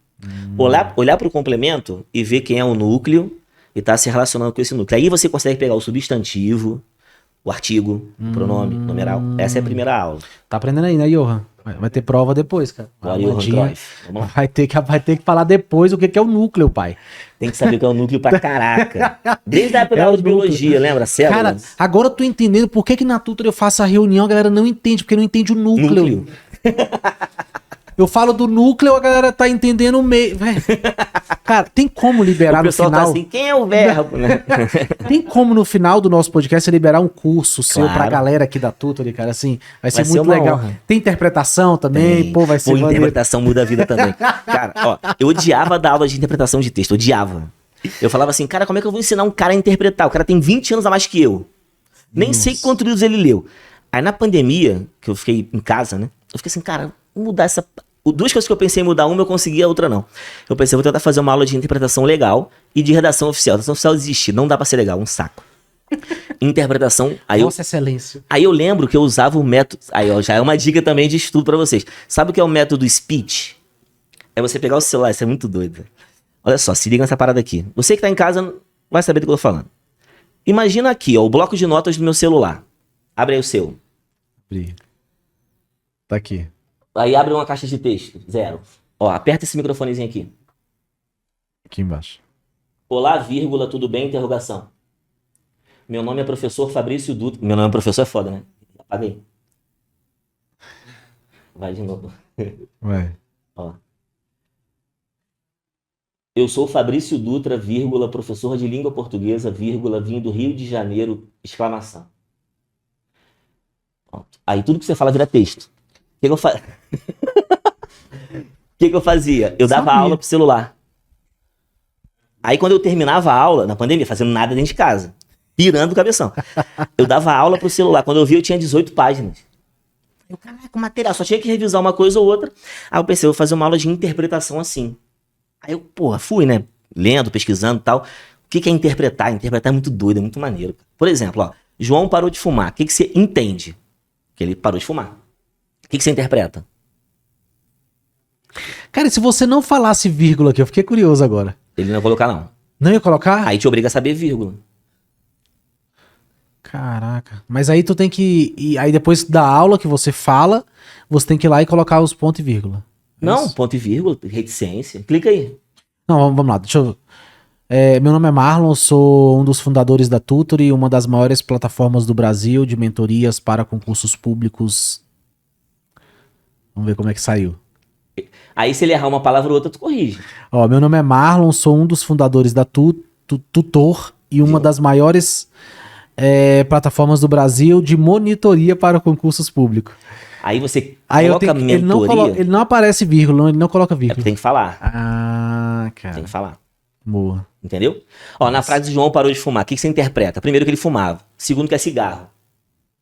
Olhar para o complemento e ver quem é o núcleo e está se relacionando com esse núcleo. Aí você consegue pegar o substantivo, o artigo, o pronome, numeral. Essa é a primeira aula. Tá aprendendo aí, né, Johan? Vai ter prova depois, cara. Agora, Johan Cruyff. Vamos lá. Vai ter que falar depois o que é o núcleo, pai. Tem que saber o que é o núcleo pra caraca. Desde a época da aula de biologia, lembra? Células. Cara, agora eu tô entendendo por que na Tutor eu faço a reunião, a galera não entende, porque não entende o núcleo. Eu falo do núcleo, a galera tá entendendo o meio. Cara, tem como liberar no final... tá assim, quem é o verbo, né? Tem como no final do nosso podcast você liberar um curso seu Claro. pra galera aqui da Tutor, cara, assim, vai ser ser muito uma legal. honra. Tem interpretação também, pô, vai ser maneiro. Interpretação muda a vida também. Cara, ó, eu odiava dar aula de interpretação de texto, odiava. Eu falava assim, cara, como é que eu vou ensinar um cara a interpretar? O cara tem 20 anos a mais que eu. Nem sei quantos livros ele leu. Aí na pandemia, que eu fiquei em casa, né? Eu fiquei assim, cara, vou mudar essa... Duas coisas que eu pensei em mudar, uma eu consegui, a outra não. Eu pensei, vou tentar fazer uma aula de interpretação legal e de redação oficial. Redação oficial existe, não dá pra ser legal, um saco. Interpretação, aí Nossa, excelência. Aí eu lembro que eu usava o método... Aí, ó, já é uma dica também de estudo pra vocês. Sabe o que é o método speech? É você pegar o celular, isso é muito doido. Olha só, se liga nessa parada aqui. Você que tá em casa vai saber do que eu tô falando. Imagina aqui, ó, o bloco de notas do meu celular. Abre aí o seu. Tá aqui. Aí abre uma caixa de texto, 0. Ó, aperta esse microfonezinho aqui. Aqui embaixo. Olá, vírgula, tudo bem? Interrogação. Meu nome é professor Fabrício Dutra. Meu nome é professor é foda, né? Apaguei. Vai de novo. Vai. Ó. Eu sou Fabrício Dutra, vírgula, professor de língua portuguesa, vírgula, vim do Rio de Janeiro, exclamação. Pronto. Aí tudo que você fala vira texto. O que eu fazia? Eu dava aula pro celular. Aí quando eu terminava a aula, na pandemia, fazendo nada dentro de casa, pirando o cabeção, eu dava aula pro celular. Quando eu vi, eu tinha 18 páginas. Eu, caraca, material, só tinha que revisar uma coisa ou outra. Aí eu pensei, eu vou fazer uma aula de interpretação assim. Aí eu, porra, fui, né? Lendo, pesquisando e tal. O que é interpretar? Interpretar é muito doido, é muito maneiro. Por exemplo, ó, João parou de fumar. O que você entende? Que ele parou de fumar. O que você interpreta? Cara, e se você não falasse vírgula aqui, eu fiquei curioso agora. Ele não ia colocar, não. Não ia colocar? Aí te obriga a saber vírgula. Caraca. Mas aí tu tem que... Aí depois da aula que você fala, você tem que ir lá e colocar os pontos e vírgula. Não, Isso. ponto e vírgula, reticência. Clica aí. Não, vamos lá. Deixa eu... meu nome é Marlon, sou um dos fundadores da Tutor e uma das maiores plataformas do Brasil de mentorias para concursos públicos. Vamos ver como é que saiu. Aí se ele errar uma palavra ou outra, tu corrige. Ó, meu nome é Marlon, sou um dos fundadores da Tutor e uma das maiores plataformas do Brasil de monitoria para concursos públicos. Aí você Aí coloca mentoria. ele não aparece vírgula, ele não coloca vírgula. Tem que falar. Ah, Tem cara. que falar. Boa. Entendeu? Ó, na frase João parou de fumar, o que você interpreta? Primeiro que ele fumava. Segundo que é cigarro.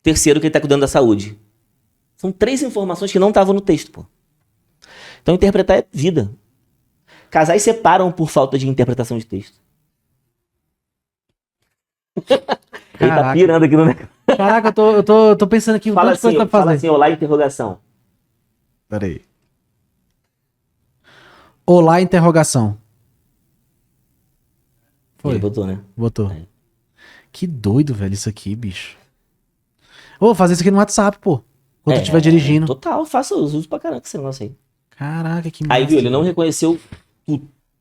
Terceiro que ele tá cuidando da saúde. São 3 informações que não estavam no texto, pô. Então interpretar é vida. Casais separam por falta de interpretação de texto. Ele tá Caraca. pirando aqui no negócio. Caraca, eu tô pensando aqui. Fala assim, tá fala fazendo. assim, olá, interrogação. Peraí. Olá, interrogação. Foi. Ele botou, né? Botou. É. Que doido, velho, isso aqui, bicho. Ô, vou fazer isso aqui no WhatsApp, pô. Quando eu estiver dirigindo. Total, faça uso pra caramba esse negócio aí. Caraca, que Aí, massa. viu, ele não reconheceu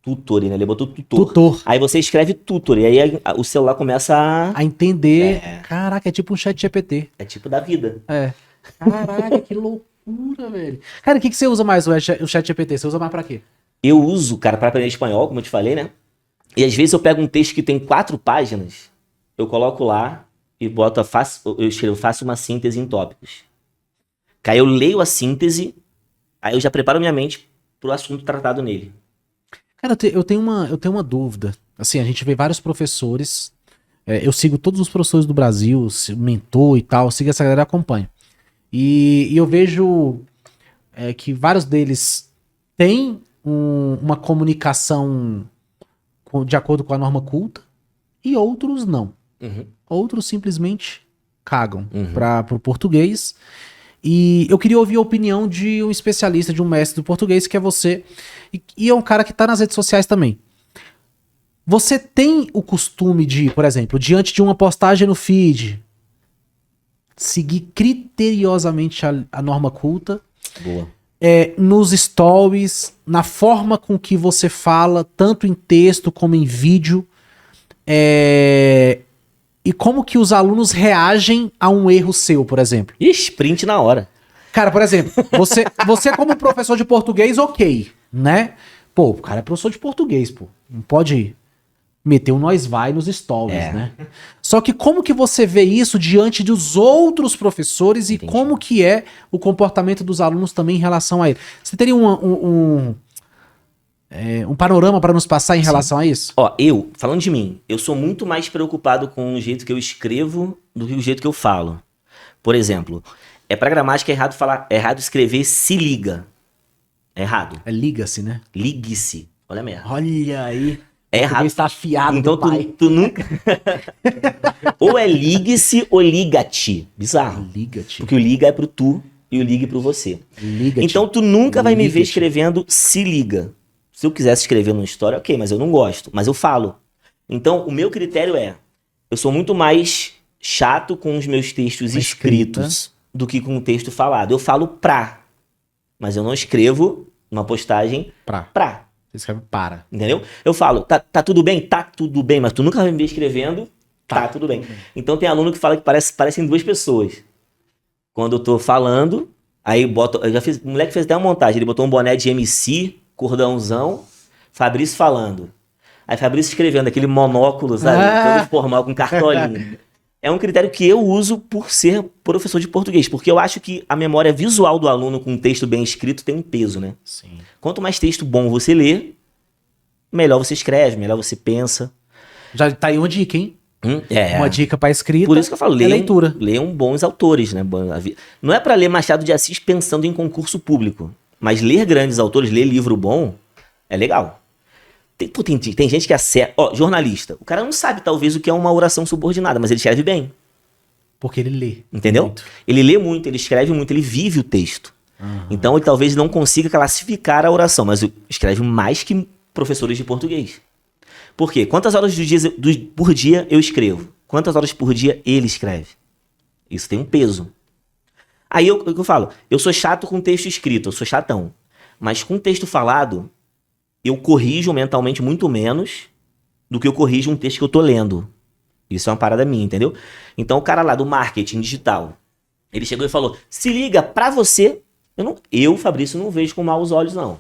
tutor, né? Ele botou tutor. Tutor. Aí você escreve tutor, e aí o celular começa A entender. Caraca, é tipo um chat GPT. É tipo da vida. É. Caraca, que loucura, velho. Cara, o que você usa mais o chat GPT? Você usa mais pra quê? Eu uso, cara, pra aprender espanhol, como eu te falei, né? E às vezes eu pego um texto que tem 4 páginas, eu coloco lá e boto, faço uma síntese em tópicos. Que aí eu leio a síntese, aí eu já preparo minha mente pro assunto tratado nele. Cara, eu tenho uma dúvida. Assim, a gente vê vários professores. Eu sigo todos os professores do Brasil, mentor e tal, sigo essa galera e acompanho. E eu vejo que vários deles têm uma comunicação de acordo com a norma culta e outros não. Uhum. Outros simplesmente cagam Uhum. pro português. E eu queria ouvir a opinião de um especialista, de um mestre do português, que é você. E é um cara que tá nas redes sociais também. Você tem o costume de, por exemplo, diante de uma postagem no feed, seguir criteriosamente a norma culta? Boa. Nos stories, na forma com que você fala, tanto em texto como em vídeo, e como que os alunos reagem a um erro seu, por exemplo. Ixi, print na hora. Cara, por exemplo, você como professor de português, ok, né? Pô, o cara é professor de português, pô. Não pode meter um nós vai nos stories, né? Só que como que você vê isso diante dos outros professores e como que é o comportamento dos alunos também em relação a ele? Você teria um panorama para nos passar em relação a isso? Ó, falando de mim, eu sou muito mais preocupado com o jeito que eu escrevo do que o jeito que eu falo. Por exemplo, pra gramática é errado escrever se liga. É errado. Liga-se, né? Ligue-se. Olha a merda. Olha aí. É errado. Está afiado Então do pai. tu nunca... Ou é ligue-se ou liga-te. Bizarro. Liga-te. Porque o liga é pro tu e o ligue pro você. Liga-te. Então tu nunca vai me ver Liga-te. escrevendo se liga. Se eu quisesse escrever numa história, ok, mas eu não gosto. Mas eu falo. Então o meu critério eu sou muito mais chato com os meus textos A escrita. escritos do que com o texto falado. Eu falo pra, mas eu não escrevo uma postagem pra. Você escreve para. Entendeu? Eu falo, tá tudo bem? Tá tudo bem, mas tu nunca vai me ver escrevendo, tá tudo bem. Então tem aluno que fala que parecem 2 pessoas. Quando eu tô falando, aí o moleque fez até uma montagem, ele botou um boné de MC, cordãozão, Fabrício falando. Aí Fabrício escrevendo, aquele monóculo, sabe? Todo formal, com cartolinha. É um critério que eu uso por ser professor de português, porque eu acho que a memória visual do aluno com um texto bem escrito tem um peso, né? Sim. Quanto mais texto bom você lê, melhor você escreve, melhor você pensa. Já tá aí uma dica, hein? Uma dica pra escrita. Por isso que eu falo, leitura. Leiam bons autores, né? Não é pra ler Machado de Assis pensando em concurso público, mas ler grandes autores, ler livro bom, é legal. Tem gente que acerta. Ó, jornalista. O cara não sabe, talvez, o que é uma oração subordinada, mas ele escreve bem. Porque ele lê. Entendeu? Muito. Ele lê muito, ele escreve muito, ele vive o texto. Então ele talvez não consiga classificar a oração, mas escreve mais que professores de português. Por quê? Quantas horas por dia eu escrevo? Quantas horas por dia ele escreve? Isso tem um peso. Aí o que eu falo? Eu sou chato com texto escrito, eu sou chatão. Mas com texto falado, eu corrijo mentalmente muito menos do que eu corrijo um texto que eu tô lendo. Isso é uma parada minha, entendeu? Então o cara lá do marketing digital, ele chegou e falou, se liga, pra você, Fabrício, não vejo com maus olhos, não.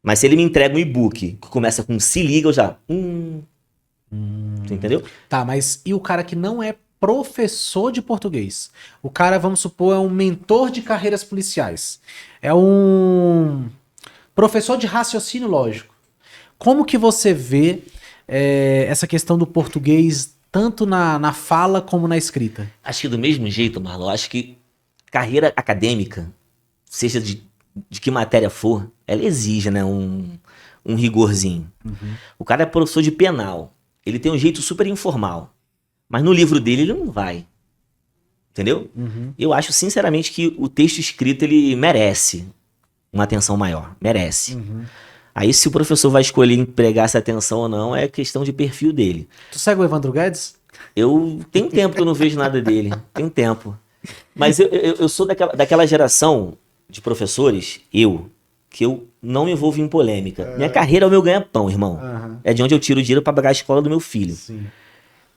Mas se ele me entrega um e-book que começa com se liga, eu já... Você entendeu? Tá, mas e o cara que não é professor de português. O cara, vamos supor, é um mentor de carreiras policiais. É um professor de raciocínio lógico. Como que você vê essa questão do português tanto na fala como na escrita? Acho que do mesmo jeito, Marlon, acho que carreira acadêmica, seja de que matéria for, ela exige, né, um rigorzinho. O cara é professor de penal, ele tem um jeito super informal, mas no livro dele ele não vai. Entendeu? Eu acho, sinceramente, que o texto escrito ele merece uma atenção maior. Merece. Aí, se o professor vai escolher empregar essa atenção ou não, é questão de perfil dele. Tu segue o Evandro Guedes? Eu tenho tempo que eu não vejo nada dele. Tem tempo. Mas eu sou daquela geração de professores, que eu não me envolvo em polêmica. Minha carreira é o meu ganha-pão, irmão. É de onde eu tiro o dinheiro para pagar a escola do meu filho. Sim.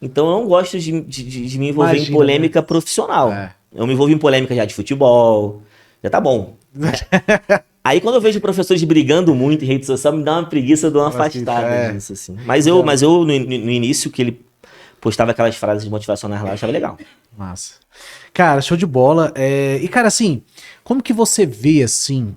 Então eu não gosto de me envolver em polêmica profissional. Eu me envolvo em polêmica já de futebol. Já tá bom. Aí quando eu vejo professores brigando muito em rede social, me dá uma preguiça, eu dou uma afastada disso, assim. Mas eu no início que ele postava aquelas frases motivacionais lá, eu achava legal. Massa. Cara, show de bola. E, cara, assim, como que você vê, assim,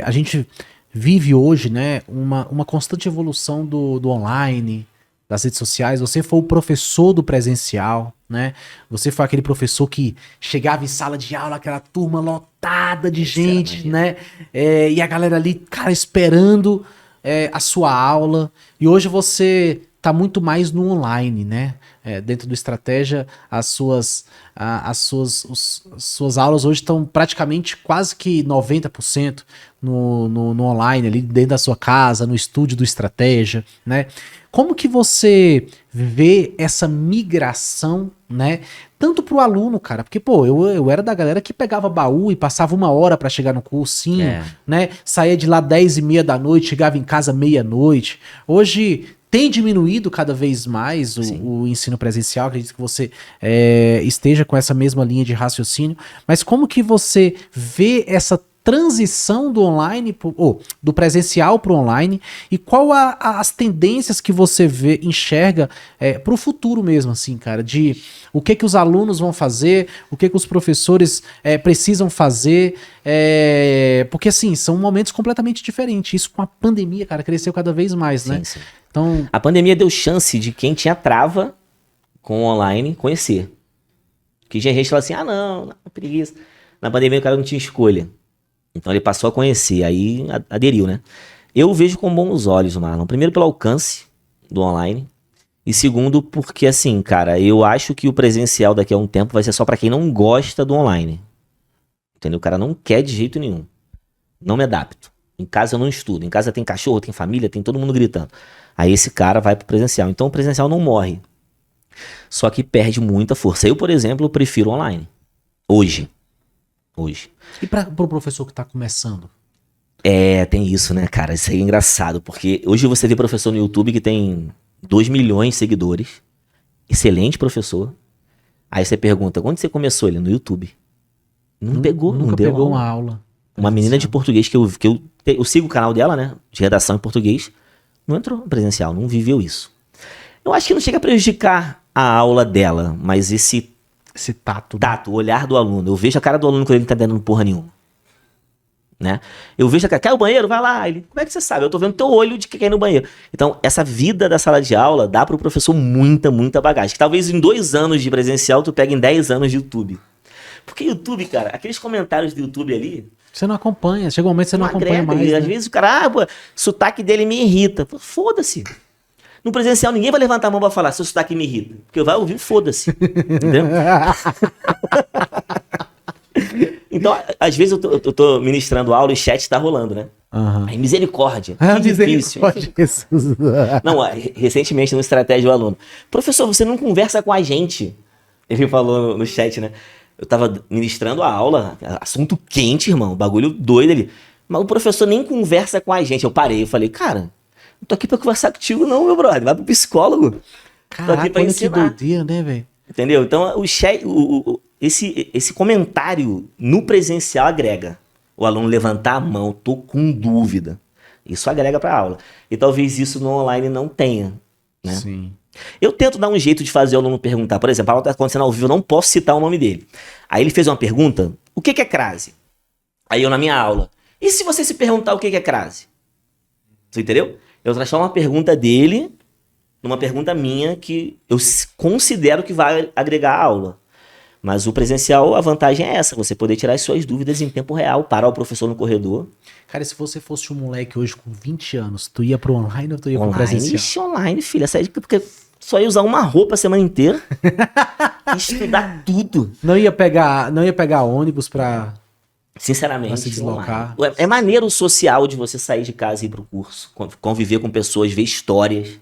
a gente vive hoje, né, uma constante evolução do online, das redes sociais. Você foi o professor do presencial, né? Você foi aquele professor que chegava em sala de aula, aquela turma lotada de gente, né? E a galera ali, cara, esperando a sua aula. E hoje você tá muito mais no online, né? Dentro do Estratégia, as suas aulas hoje estão praticamente quase que 90% no online, ali dentro da sua casa, no estúdio do Estratégia, né? Como que você vê essa migração, né? Tanto pro aluno, cara, porque, pô, eu era da galera que pegava baú e passava 1 hora pra chegar no cursinho, né? Saía de lá 10h30 da noite, chegava em casa meia-noite. Hoje tem diminuído cada vez mais o ensino presencial, acredito que você esteja com essa mesma linha de raciocínio, mas como que você vê essa transição do online, do presencial para o online, e qual as tendências que você enxerga para o futuro mesmo, assim, cara, de o que os alunos vão fazer, o que os professores precisam fazer, porque, assim, são momentos completamente diferentes. Isso com a pandemia, cara, cresceu cada vez mais, né? Sim. Então, a pandemia deu chance de quem tinha trava com o online conhecer. Que tinha gente que falava assim, não, preguiça. Na pandemia o cara não tinha escolha. Então ele passou a conhecer, aí aderiu, né? Eu vejo com bons olhos, Marlon. Primeiro pelo alcance do online. E segundo porque, assim, cara, eu acho que o presencial daqui a um tempo vai ser só pra quem não gosta do online. Entendeu? O cara não quer de jeito nenhum. Não me adapto. Em casa eu não estudo. Em casa tem cachorro, tem família, tem todo mundo gritando. Aí esse cara vai pro presencial. Então o presencial não morre. Só que perde muita força. Eu, por exemplo, prefiro online. Hoje. E pro professor que tá começando? Tem isso, né, cara? Isso aí é engraçado, porque hoje você vê professor no YouTube que tem 2 milhões de seguidores, excelente professor. Aí você pergunta, quando você começou? Ele, no YouTube. Nunca pegou uma aula. Uma menina de português que eu sigo o canal dela, né, de redação em português, não entrou no presencial, não viveu isso. Eu acho que não chega a prejudicar a aula dela, mas esse tato, o olhar do aluno. Eu vejo a cara do aluno quando ele não tá dando porra nenhuma. Né? Eu vejo a cara, quer o banheiro? Vai lá. Ele, como é que você sabe? Eu tô vendo teu olho de que quer ir no banheiro. Então, essa vida da sala de aula dá pro professor muita bagagem. Que talvez em 2 anos de presencial tu pegue em 10 anos de YouTube. Porque YouTube, cara, aqueles comentários do YouTube ali... Você não acompanha. Chega um momento que você não acompanha mais. E né? às vezes o cara, sotaque dele me irrita. Foda-se. No presencial, ninguém vai levantar a mão pra falar, seu sotaque me irrita. Porque vai ouvir, foda-se. Entendeu? Então, às vezes eu tô ministrando aula e o chat tá rolando, né? Aí, misericórdia. Que difícil. Não, recentemente no Estratégia do Aluno. Professor, você não conversa com a gente. Ele falou no chat, né? Eu tava ministrando a aula, assunto quente, irmão, bagulho doido ali. Mas o professor nem conversa com a gente. Eu parei, eu falei, cara, não tô aqui pra conversar contigo não, meu brother. Vai pro psicólogo. Caraca, tô aqui pra ensinar. Que doideira, né, velho? Entendeu? Então, o chat, esse comentário no presencial agrega. O aluno levantar a mão, tô com dúvida. Isso agrega pra aula. E talvez isso no online não tenha, né? Sim. Eu tento dar um jeito de fazer o aluno perguntar. Por exemplo, a aula está acontecendo ao vivo, eu não posso citar o nome dele. Aí ele fez uma pergunta, o que é crase? Aí eu na minha aula, e se você se perguntar o que é crase? Você entendeu? Eu transformo uma pergunta dele numa pergunta minha que eu considero que vai agregar a aula. Mas o presencial, a vantagem é essa, você poder tirar as suas dúvidas em tempo real, parar o professor no corredor. Cara, se você fosse um moleque hoje com 20 anos, tu ia pro online ou tu ia pro Online, presencial? ixi, online, filha. Essa é dica porque só ia usar uma roupa a semana inteira. Estudar tudo. Não ia pegar ônibus pra Sinceramente. Pra se deslocar. Online. É maneiro o social de você sair de casa e ir pro curso. Conviver com pessoas, ver histórias.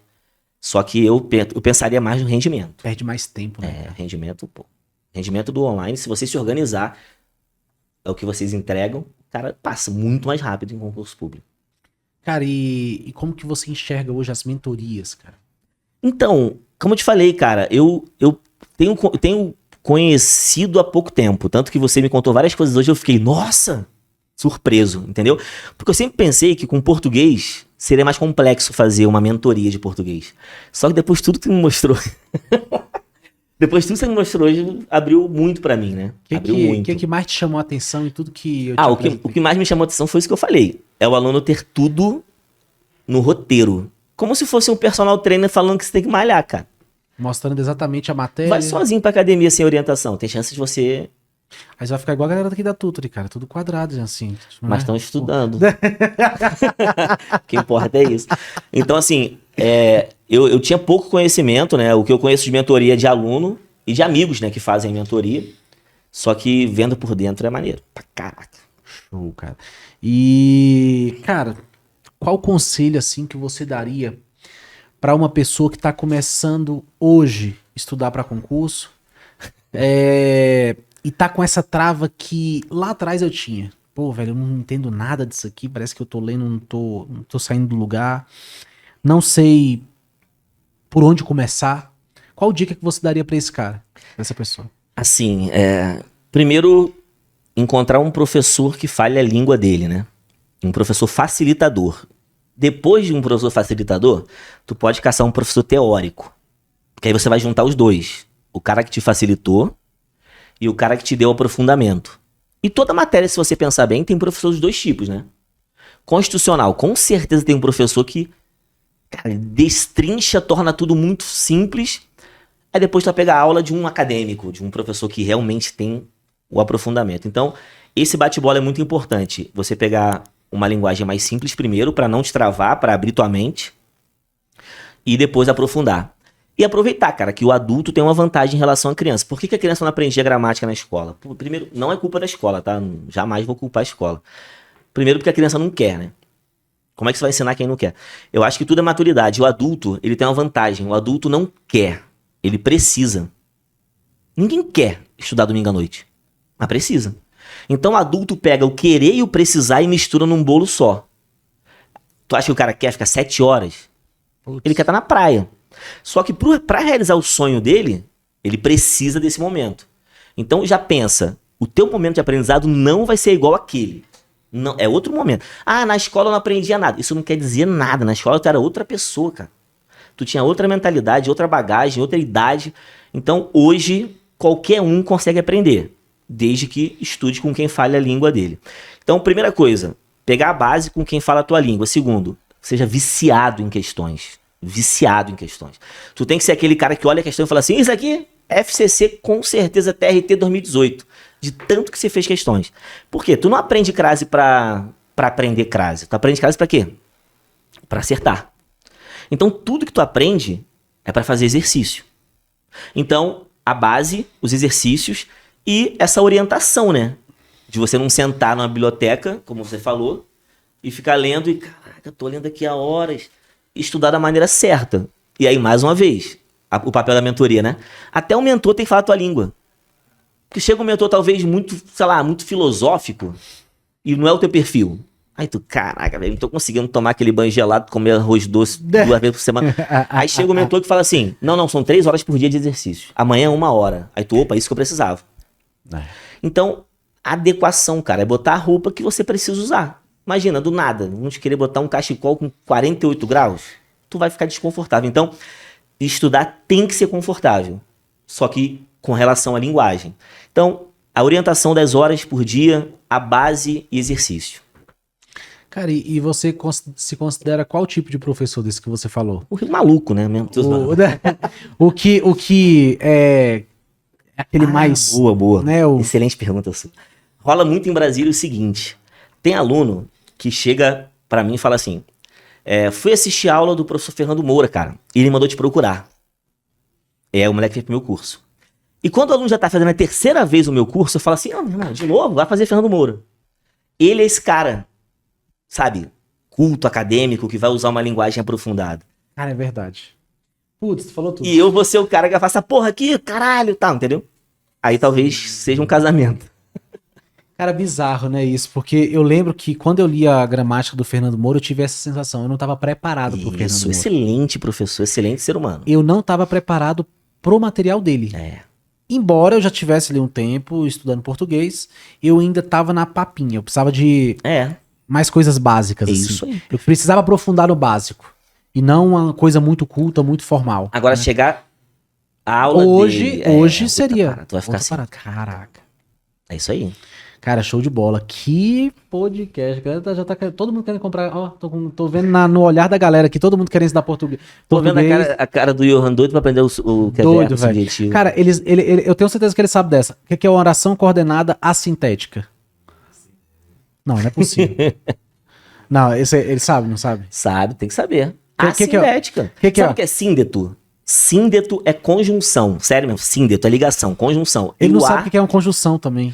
Só que eu pensaria mais no rendimento. perde mais tempo, né? Rendimento, pô. Rendimento do online, se você se organizar, é o que vocês entregam, o cara passa muito mais rápido em concurso público. Cara, e como que você enxerga hoje as mentorias, cara? Então, como eu te falei, cara, eu tenho conhecido há pouco tempo, tanto que você me contou várias coisas hoje, eu fiquei, nossa, surpreso, entendeu? Porque eu sempre pensei que com português seria mais complexo fazer uma mentoria de português. Só que depois tudo que você me mostrou... Depois tudo que você me mostrou hoje abriu muito pra mim, né? Abriu muito. O que mais te chamou a atenção em tudo que eu te o que mais me chamou a atenção foi isso que eu falei. É o aluno ter tudo no roteiro. Como se fosse um personal trainer falando que você tem que malhar, cara. Mostrando exatamente a matéria. Vai sozinho pra academia sem orientação. Tem chance de você... Aí você vai ficar igual a galera daqui da Tutory, cara. Tudo quadrado, assim. Mas estão estudando. O que importa é isso. Então, assim, eu tinha pouco conhecimento, né? O que eu conheço de mentoria é de aluno e de amigos, né? Que fazem mentoria. Só que vendo por dentro é maneiro. Pra caraca. Show, cara. E, cara, qual conselho, assim, que você daria pra uma pessoa que tá começando hoje a estudar pra concurso? E tá com essa trava que lá atrás eu tinha. Pô, velho, eu não entendo nada disso aqui. Parece que eu tô lendo, não tô saindo do lugar. Não sei por onde começar. Qual dica que você daria pra esse cara, pra essa pessoa? Assim, primeiro, encontrar um professor que fale a língua dele, né? Um professor facilitador. Depois de um professor facilitador, tu pode caçar um professor teórico. Porque aí você vai juntar os dois. O cara que te facilitou e o cara que te deu o aprofundamento. E toda matéria, se você pensar bem, tem professor dos dois tipos, né? Constitucional, com certeza tem um professor que, cara, destrincha, torna tudo muito simples. Aí depois tu vai pegar a aula de um acadêmico, de um professor que realmente tem o aprofundamento. Então, esse bate-bola é muito importante. Você pegar uma linguagem mais simples primeiro, para não te travar, para abrir tua mente. E depois aprofundar. E aproveitar, cara, que o adulto tem uma vantagem em relação à criança. Por que a criança não aprendia gramática na escola? Primeiro, não é culpa da escola, tá? Jamais vou culpar a escola. Primeiro porque a criança não quer, né? Como é que você vai ensinar quem não quer? Eu acho que tudo é maturidade. O adulto, ele tem uma vantagem. O adulto não quer. Ele precisa. Ninguém quer estudar domingo à noite. Mas precisa. Então o adulto pega o querer e o precisar e mistura num bolo só. Tu acha que o cara quer ficar 7 horas? Putz. Ele quer estar na praia. Só que para realizar o sonho dele, ele precisa desse momento. Então já pensa, o teu momento de aprendizado não vai ser igual àquele. Não, é outro momento. Ah, na escola eu não aprendia nada. Isso não quer dizer nada. Na escola tu era outra pessoa, cara. Tu tinha outra mentalidade, outra bagagem, outra idade. Então hoje qualquer um consegue aprender, desde que estude com quem fale a língua dele. Então, primeira coisa, pegar a base com quem fala a tua língua. Segundo, seja viciado em questões. Viciado em questões. Tu tem que ser aquele cara que olha a questão e fala assim, isso aqui é FCC com certeza TRT 2018. De tanto que você fez questões. Por quê? Tu não aprende crase pra aprender crase. Tu aprende crase pra quê? Pra acertar. Então tudo que tu aprende é pra fazer exercício. Então a base, os exercícios e essa orientação, né? De você não sentar numa biblioteca, como você falou, e ficar lendo e, caraca, eu tô lendo aqui há horas. Estudar da maneira certa. E aí, mais uma vez, o papel da mentoria, né? Até o mentor tem que falar a tua língua. Porque chega um mentor talvez muito, sei lá, muito filosófico e não é o teu perfil. Aí tu, caraca, velho, não tô conseguindo tomar aquele banho gelado, comer arroz doce 2 vezes por semana. Aí chega o mentor que fala assim, não, são 3 horas por dia de exercício. Amanhã é 1 hora. Aí tu, opa, isso que eu precisava. Então, adequação, cara, é botar a roupa que você precisa usar. Imagina, do nada, vamos querer botar um cachecol com 48 graus, tu vai ficar desconfortável. Então, estudar tem que ser confortável, só que com relação à linguagem. Então, a orientação das horas por dia, a base e exercício. Cara, e você se considera qual tipo de professor desse que você falou? O maluco, né? Mesmo. O que é aquele mais... Boa. Né, Excelente pergunta sua. Rola muito em Brasília o seguinte, tem aluno que chega pra mim e fala assim, fui assistir a aula do professor Fernando Moura, cara, e ele mandou te procurar. O moleque fez pro meu curso. E quando o aluno já tá fazendo a terceira vez o meu curso, eu falo assim, meu irmão, de novo, vai fazer Fernando Moura. Ele é esse cara, sabe, culto, acadêmico, que vai usar uma linguagem aprofundada. Cara, é verdade. Putz, tu falou tudo. E eu vou ser o cara que vai falar essa porra aqui, caralho, tá, entendeu? Aí talvez seja um casamento. Cara, bizarro, né, isso? Porque eu lembro que quando eu li a gramática do Fernando Moura, eu tive essa sensação. Eu não estava preparado pro Fernando Moura. Excelente professor, excelente ser humano. Eu não estava preparado pro material dele. Embora eu já tivesse ali um tempo estudando português, eu ainda estava na papinha. Eu precisava de mais coisas básicas. É assim. isso aí. Eu precisava aprofundar no básico. E não uma coisa muito culta, muito formal. Agora, chegar a aula hoje seria. Tu vai ficar assim. Caraca. É isso aí. Cara, show de bola. Que podcast. Galera, já tá todo mundo querendo comprar. Ó, tô vendo no olhar da galera aqui, todo mundo querendo estudar português. Tô vendo a cara do Johan doido pra aprender o que é doido, verbo velho. subjetivo. Cara, eu tenho certeza que ele sabe dessa. O que é uma oração coordenada assintética? Não é possível. Não, ele sabe, não sabe? Sabe, tem que saber. Que Sintética. Que Sabe o que é síndeto? Síndeto é conjunção. Sério mesmo, síndeto é ligação, conjunção. Ele não sabe o que é uma conjunção também.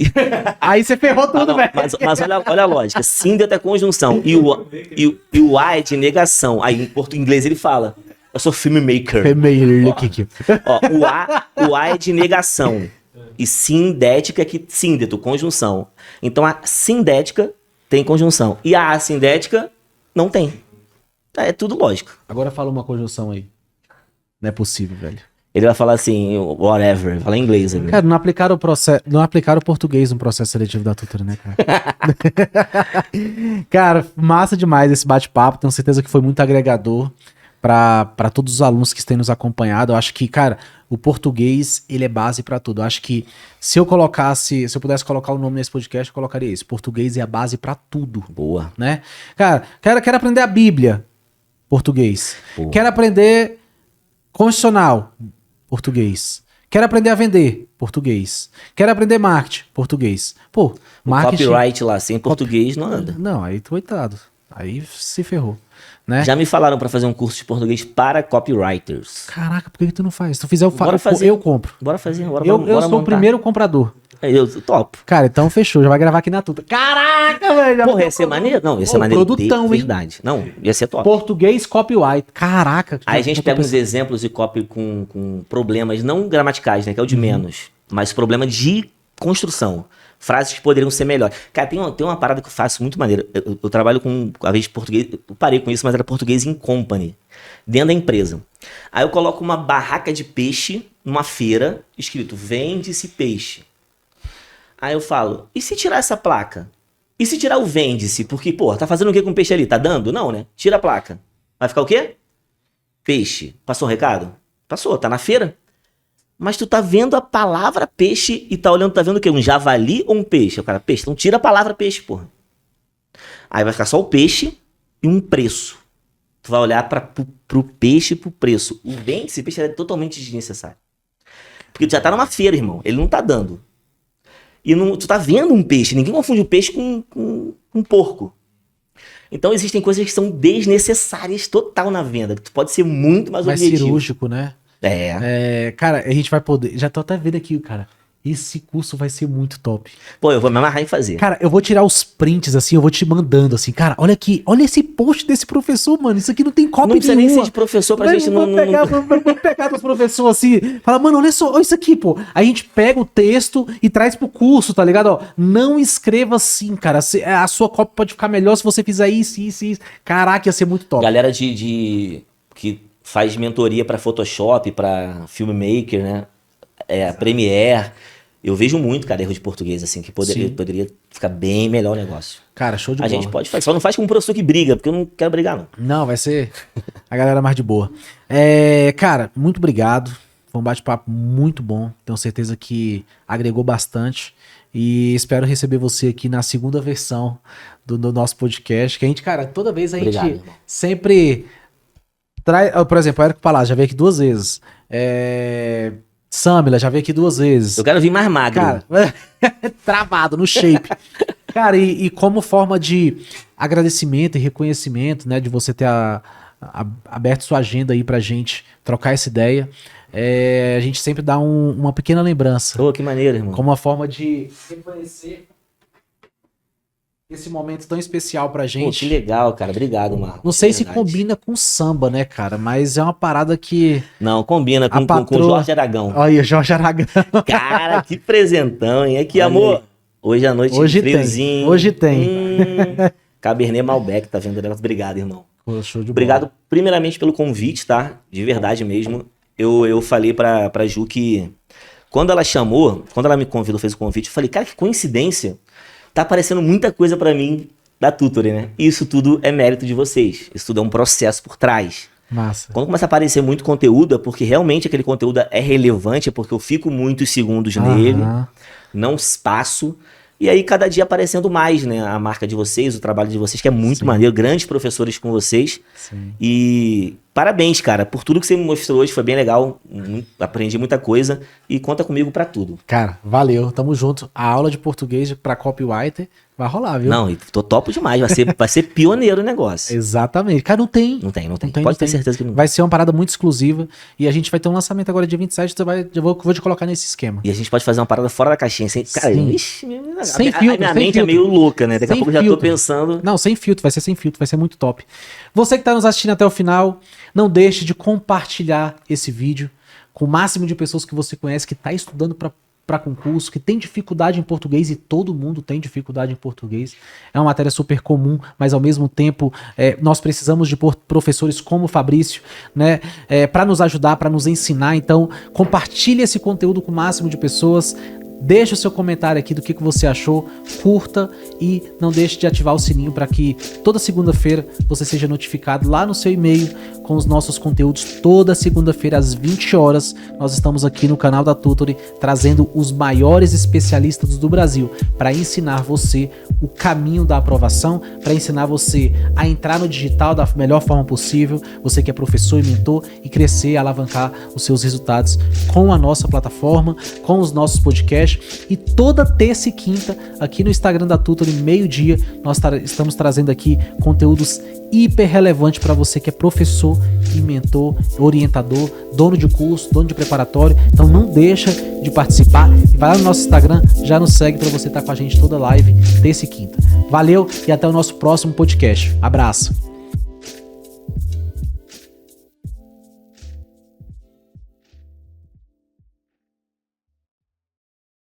Aí você ferrou tudo, velho. Mas olha a lógica. Síndeto é conjunção. E o A é de negação. Aí em português inglês ele fala, eu sou filmmaker. Ó, o A é de negação. E sindética é que síndeto, conjunção. Então a sindética tem conjunção. E a assindética não tem. É tudo lógico. Agora fala uma conjunção aí. Não é possível, velho. Ele vai falar assim, whatever, fala em inglês. Né? Cara, não aplicaram o português no processo seletivo da Tutor, né, cara? Cara, massa demais esse bate-papo. Tenho certeza que foi muito agregador para todos os alunos que têm nos acompanhado. Eu acho que, cara, o português, ele é base para tudo. Eu acho que se eu pudesse colocar o nome nesse podcast, eu colocaria isso. Português é a base para tudo. Boa. Né? Cara, quero aprender a Bíblia. Português. Boa. Quero aprender constitucional, português. Quero aprender a vender, português. Quero aprender marketing, português. Pô, marketing... Copyright lá, sem português não anda. Não, aí coitado. Aí se ferrou, né? Já me falaram pra fazer um curso de português para copywriters. Caraca, por que tu não faz? Se tu fizer, fazer. Eu compro. Bora fazer. Eu sou o primeiro comprador. Eu topo. Cara, então fechou. Já vai gravar aqui na Tuta. Caraca, velho. Porra, ia ser maneiro? Não, ia ser maneiro produtão, de verdade. Não, ia ser top. Português copyright. Caraca. Aí a gente pega uns exemplos de copy com problemas, não gramaticais, né? Que é o de menos. Mas problema de construção. Frases que poderiam ser melhores. Cara, tem uma parada que eu faço muito maneira. Eu trabalho com, a vez de português, eu parei com isso, mas era português in company, dentro da empresa. Aí eu coloco uma barraca de peixe numa feira, escrito, vende-se peixe. Aí eu falo, e se tirar essa placa? E se tirar o vende-se? Porque, pô, tá fazendo o que com o peixe ali? Tá dando? Não, né? Tira a placa. Vai ficar o quê? Peixe. Passou o recado? Passou, tá na feira. Mas tu tá vendo a palavra peixe e tá olhando, tá vendo o quê? Um javali ou um peixe? O cara, peixe. Então tira a palavra peixe, porra. Aí vai ficar só o peixe e um preço. Tu vai olhar pro peixe e pro preço. O vende-se peixe é totalmente desnecessário. Porque tu já tá numa feira, irmão. Ele não tá dando. E tu tá vendo um peixe. Ninguém confunde o peixe com um porco. Então existem coisas que são desnecessárias total na venda. Que tu pode ser muito mais objetivo. Cirúrgico, né? Cara, a gente vai poder... Já tô até vendo aqui, cara. Esse curso vai ser muito top. Pô, eu vou me amarrar em fazer. Cara, eu vou tirar os prints, assim, eu vou te mandando, assim. Cara, olha aqui, olha esse post desse professor, mano. Isso aqui não tem cópia nenhuma. Não precisa nem ser de professor pra gente não... Vamos pegar dos professores, assim. Fala, mano, olha só, olha isso aqui, pô. A gente pega o texto e traz pro curso, tá ligado? Ó, não escreva assim, cara. A sua cópia pode ficar melhor se você fizer isso. Caraca, ia ser muito top. Galera que faz mentoria pra Photoshop, pra Filmmaker, né? Premiere... Eu vejo muito, cara, erro de português, assim, que poderia ficar bem melhor o negócio. Cara, show de bola. A gente pode fazer, só não faz com um professor que briga, porque eu não quero brigar, não. Não, vai ser a galera mais de boa. Cara, muito obrigado. Foi um bate-papo muito bom. Tenho certeza que agregou bastante. E espero receber você aqui na segunda versão do nosso podcast. Que a gente, cara, toda vez a gente sempre traz... Por exemplo, o Érico Palazzo já veio aqui 2 vezes. Samila já veio aqui 2 vezes. Eu quero vir mais magro. Cara, travado no shape. Cara, e como forma de agradecimento e reconhecimento, né, de você ter aberto sua agenda aí pra gente trocar essa ideia, a gente sempre dá uma pequena lembrança. Pô, que maneiro, irmão. Como uma forma de reconhecer esse momento tão especial pra gente. Pô, que legal, cara. Obrigado, Marcos. Não sei se combina com samba, né, cara? Mas é uma parada que... Não, combina com o Jorge Aragão. Olha, Jorge Aragão. Cara, que presentão, hein? Aqui, amor. Hoje à noite, friozinho. Hoje tem. Cabernet Malbec, tá vendo? Obrigado, irmão. Pô, show de Obrigado, bola. primeiramente, pelo convite, tá? De verdade mesmo. Eu falei pra Ju que... Quando ela me convidou, fez o convite, eu falei, cara, que coincidência. Tá aparecendo muita coisa pra mim da Tutory, né? E isso tudo é mérito de vocês. Isso tudo é um processo por trás. Massa. Quando começa a aparecer muito conteúdo, é porque realmente aquele conteúdo é relevante, é porque eu fico muitos segundos nele, não passo. E aí, cada dia aparecendo mais, né? A marca de vocês, o trabalho de vocês, que é muito maneiro. Grandes professores com vocês. Sim. E parabéns, cara, por tudo que você me mostrou hoje. Foi bem legal. Aprendi muita coisa. E conta comigo pra tudo. Cara, valeu. Tamo junto. A aula de português pra copywriter vai rolar, viu? Não, tô topo demais. Vai ser pioneiro o negócio. Exatamente. Cara, não tem. Não tem. Pode ter certeza que não. Vai ser uma parada muito exclusiva. E a gente vai ter um lançamento agora dia 27. Vou te colocar nesse esquema. E a gente pode fazer uma parada fora da caixinha. Cara, sem filtro. Minha mente é meio louca, né? Daqui a pouco eu já tô pensando. Não, sem filtro. Vai ser sem filtro. Vai ser muito top. Você que tá nos assistindo até o final, não deixe de compartilhar esse vídeo com o máximo de pessoas que você conhece, que tá estudando para concurso, que tem dificuldade em português, e todo mundo tem dificuldade em português. É uma matéria super comum, mas ao mesmo tempo nós precisamos de professores como o Fabrício, né, para nos ajudar, para nos ensinar. Então compartilhe esse conteúdo com o máximo de pessoas. Deixa o seu comentário aqui do que você achou, curta e não deixe de ativar o sininho para que toda segunda-feira você seja notificado lá no seu e-mail com os nossos conteúdos. Toda segunda-feira às 20 horas nós estamos aqui no canal da Tutory trazendo os maiores especialistas do Brasil para ensinar você o caminho da aprovação, para ensinar você a entrar no digital da melhor forma possível, você que é professor e mentor, e crescer e alavancar os seus resultados com a nossa plataforma, com os nossos podcasts. E toda terça e quinta aqui no Instagram da Tutory, meio-dia, nós estamos trazendo aqui conteúdos hiper relevantes para você que é professor e mentor, orientador, dono de curso, dono de preparatório. Então não deixa de participar e vai lá no nosso Instagram, já nos segue para você estar com a gente toda live terça e quinta. Valeu e até o nosso próximo podcast. Abraço.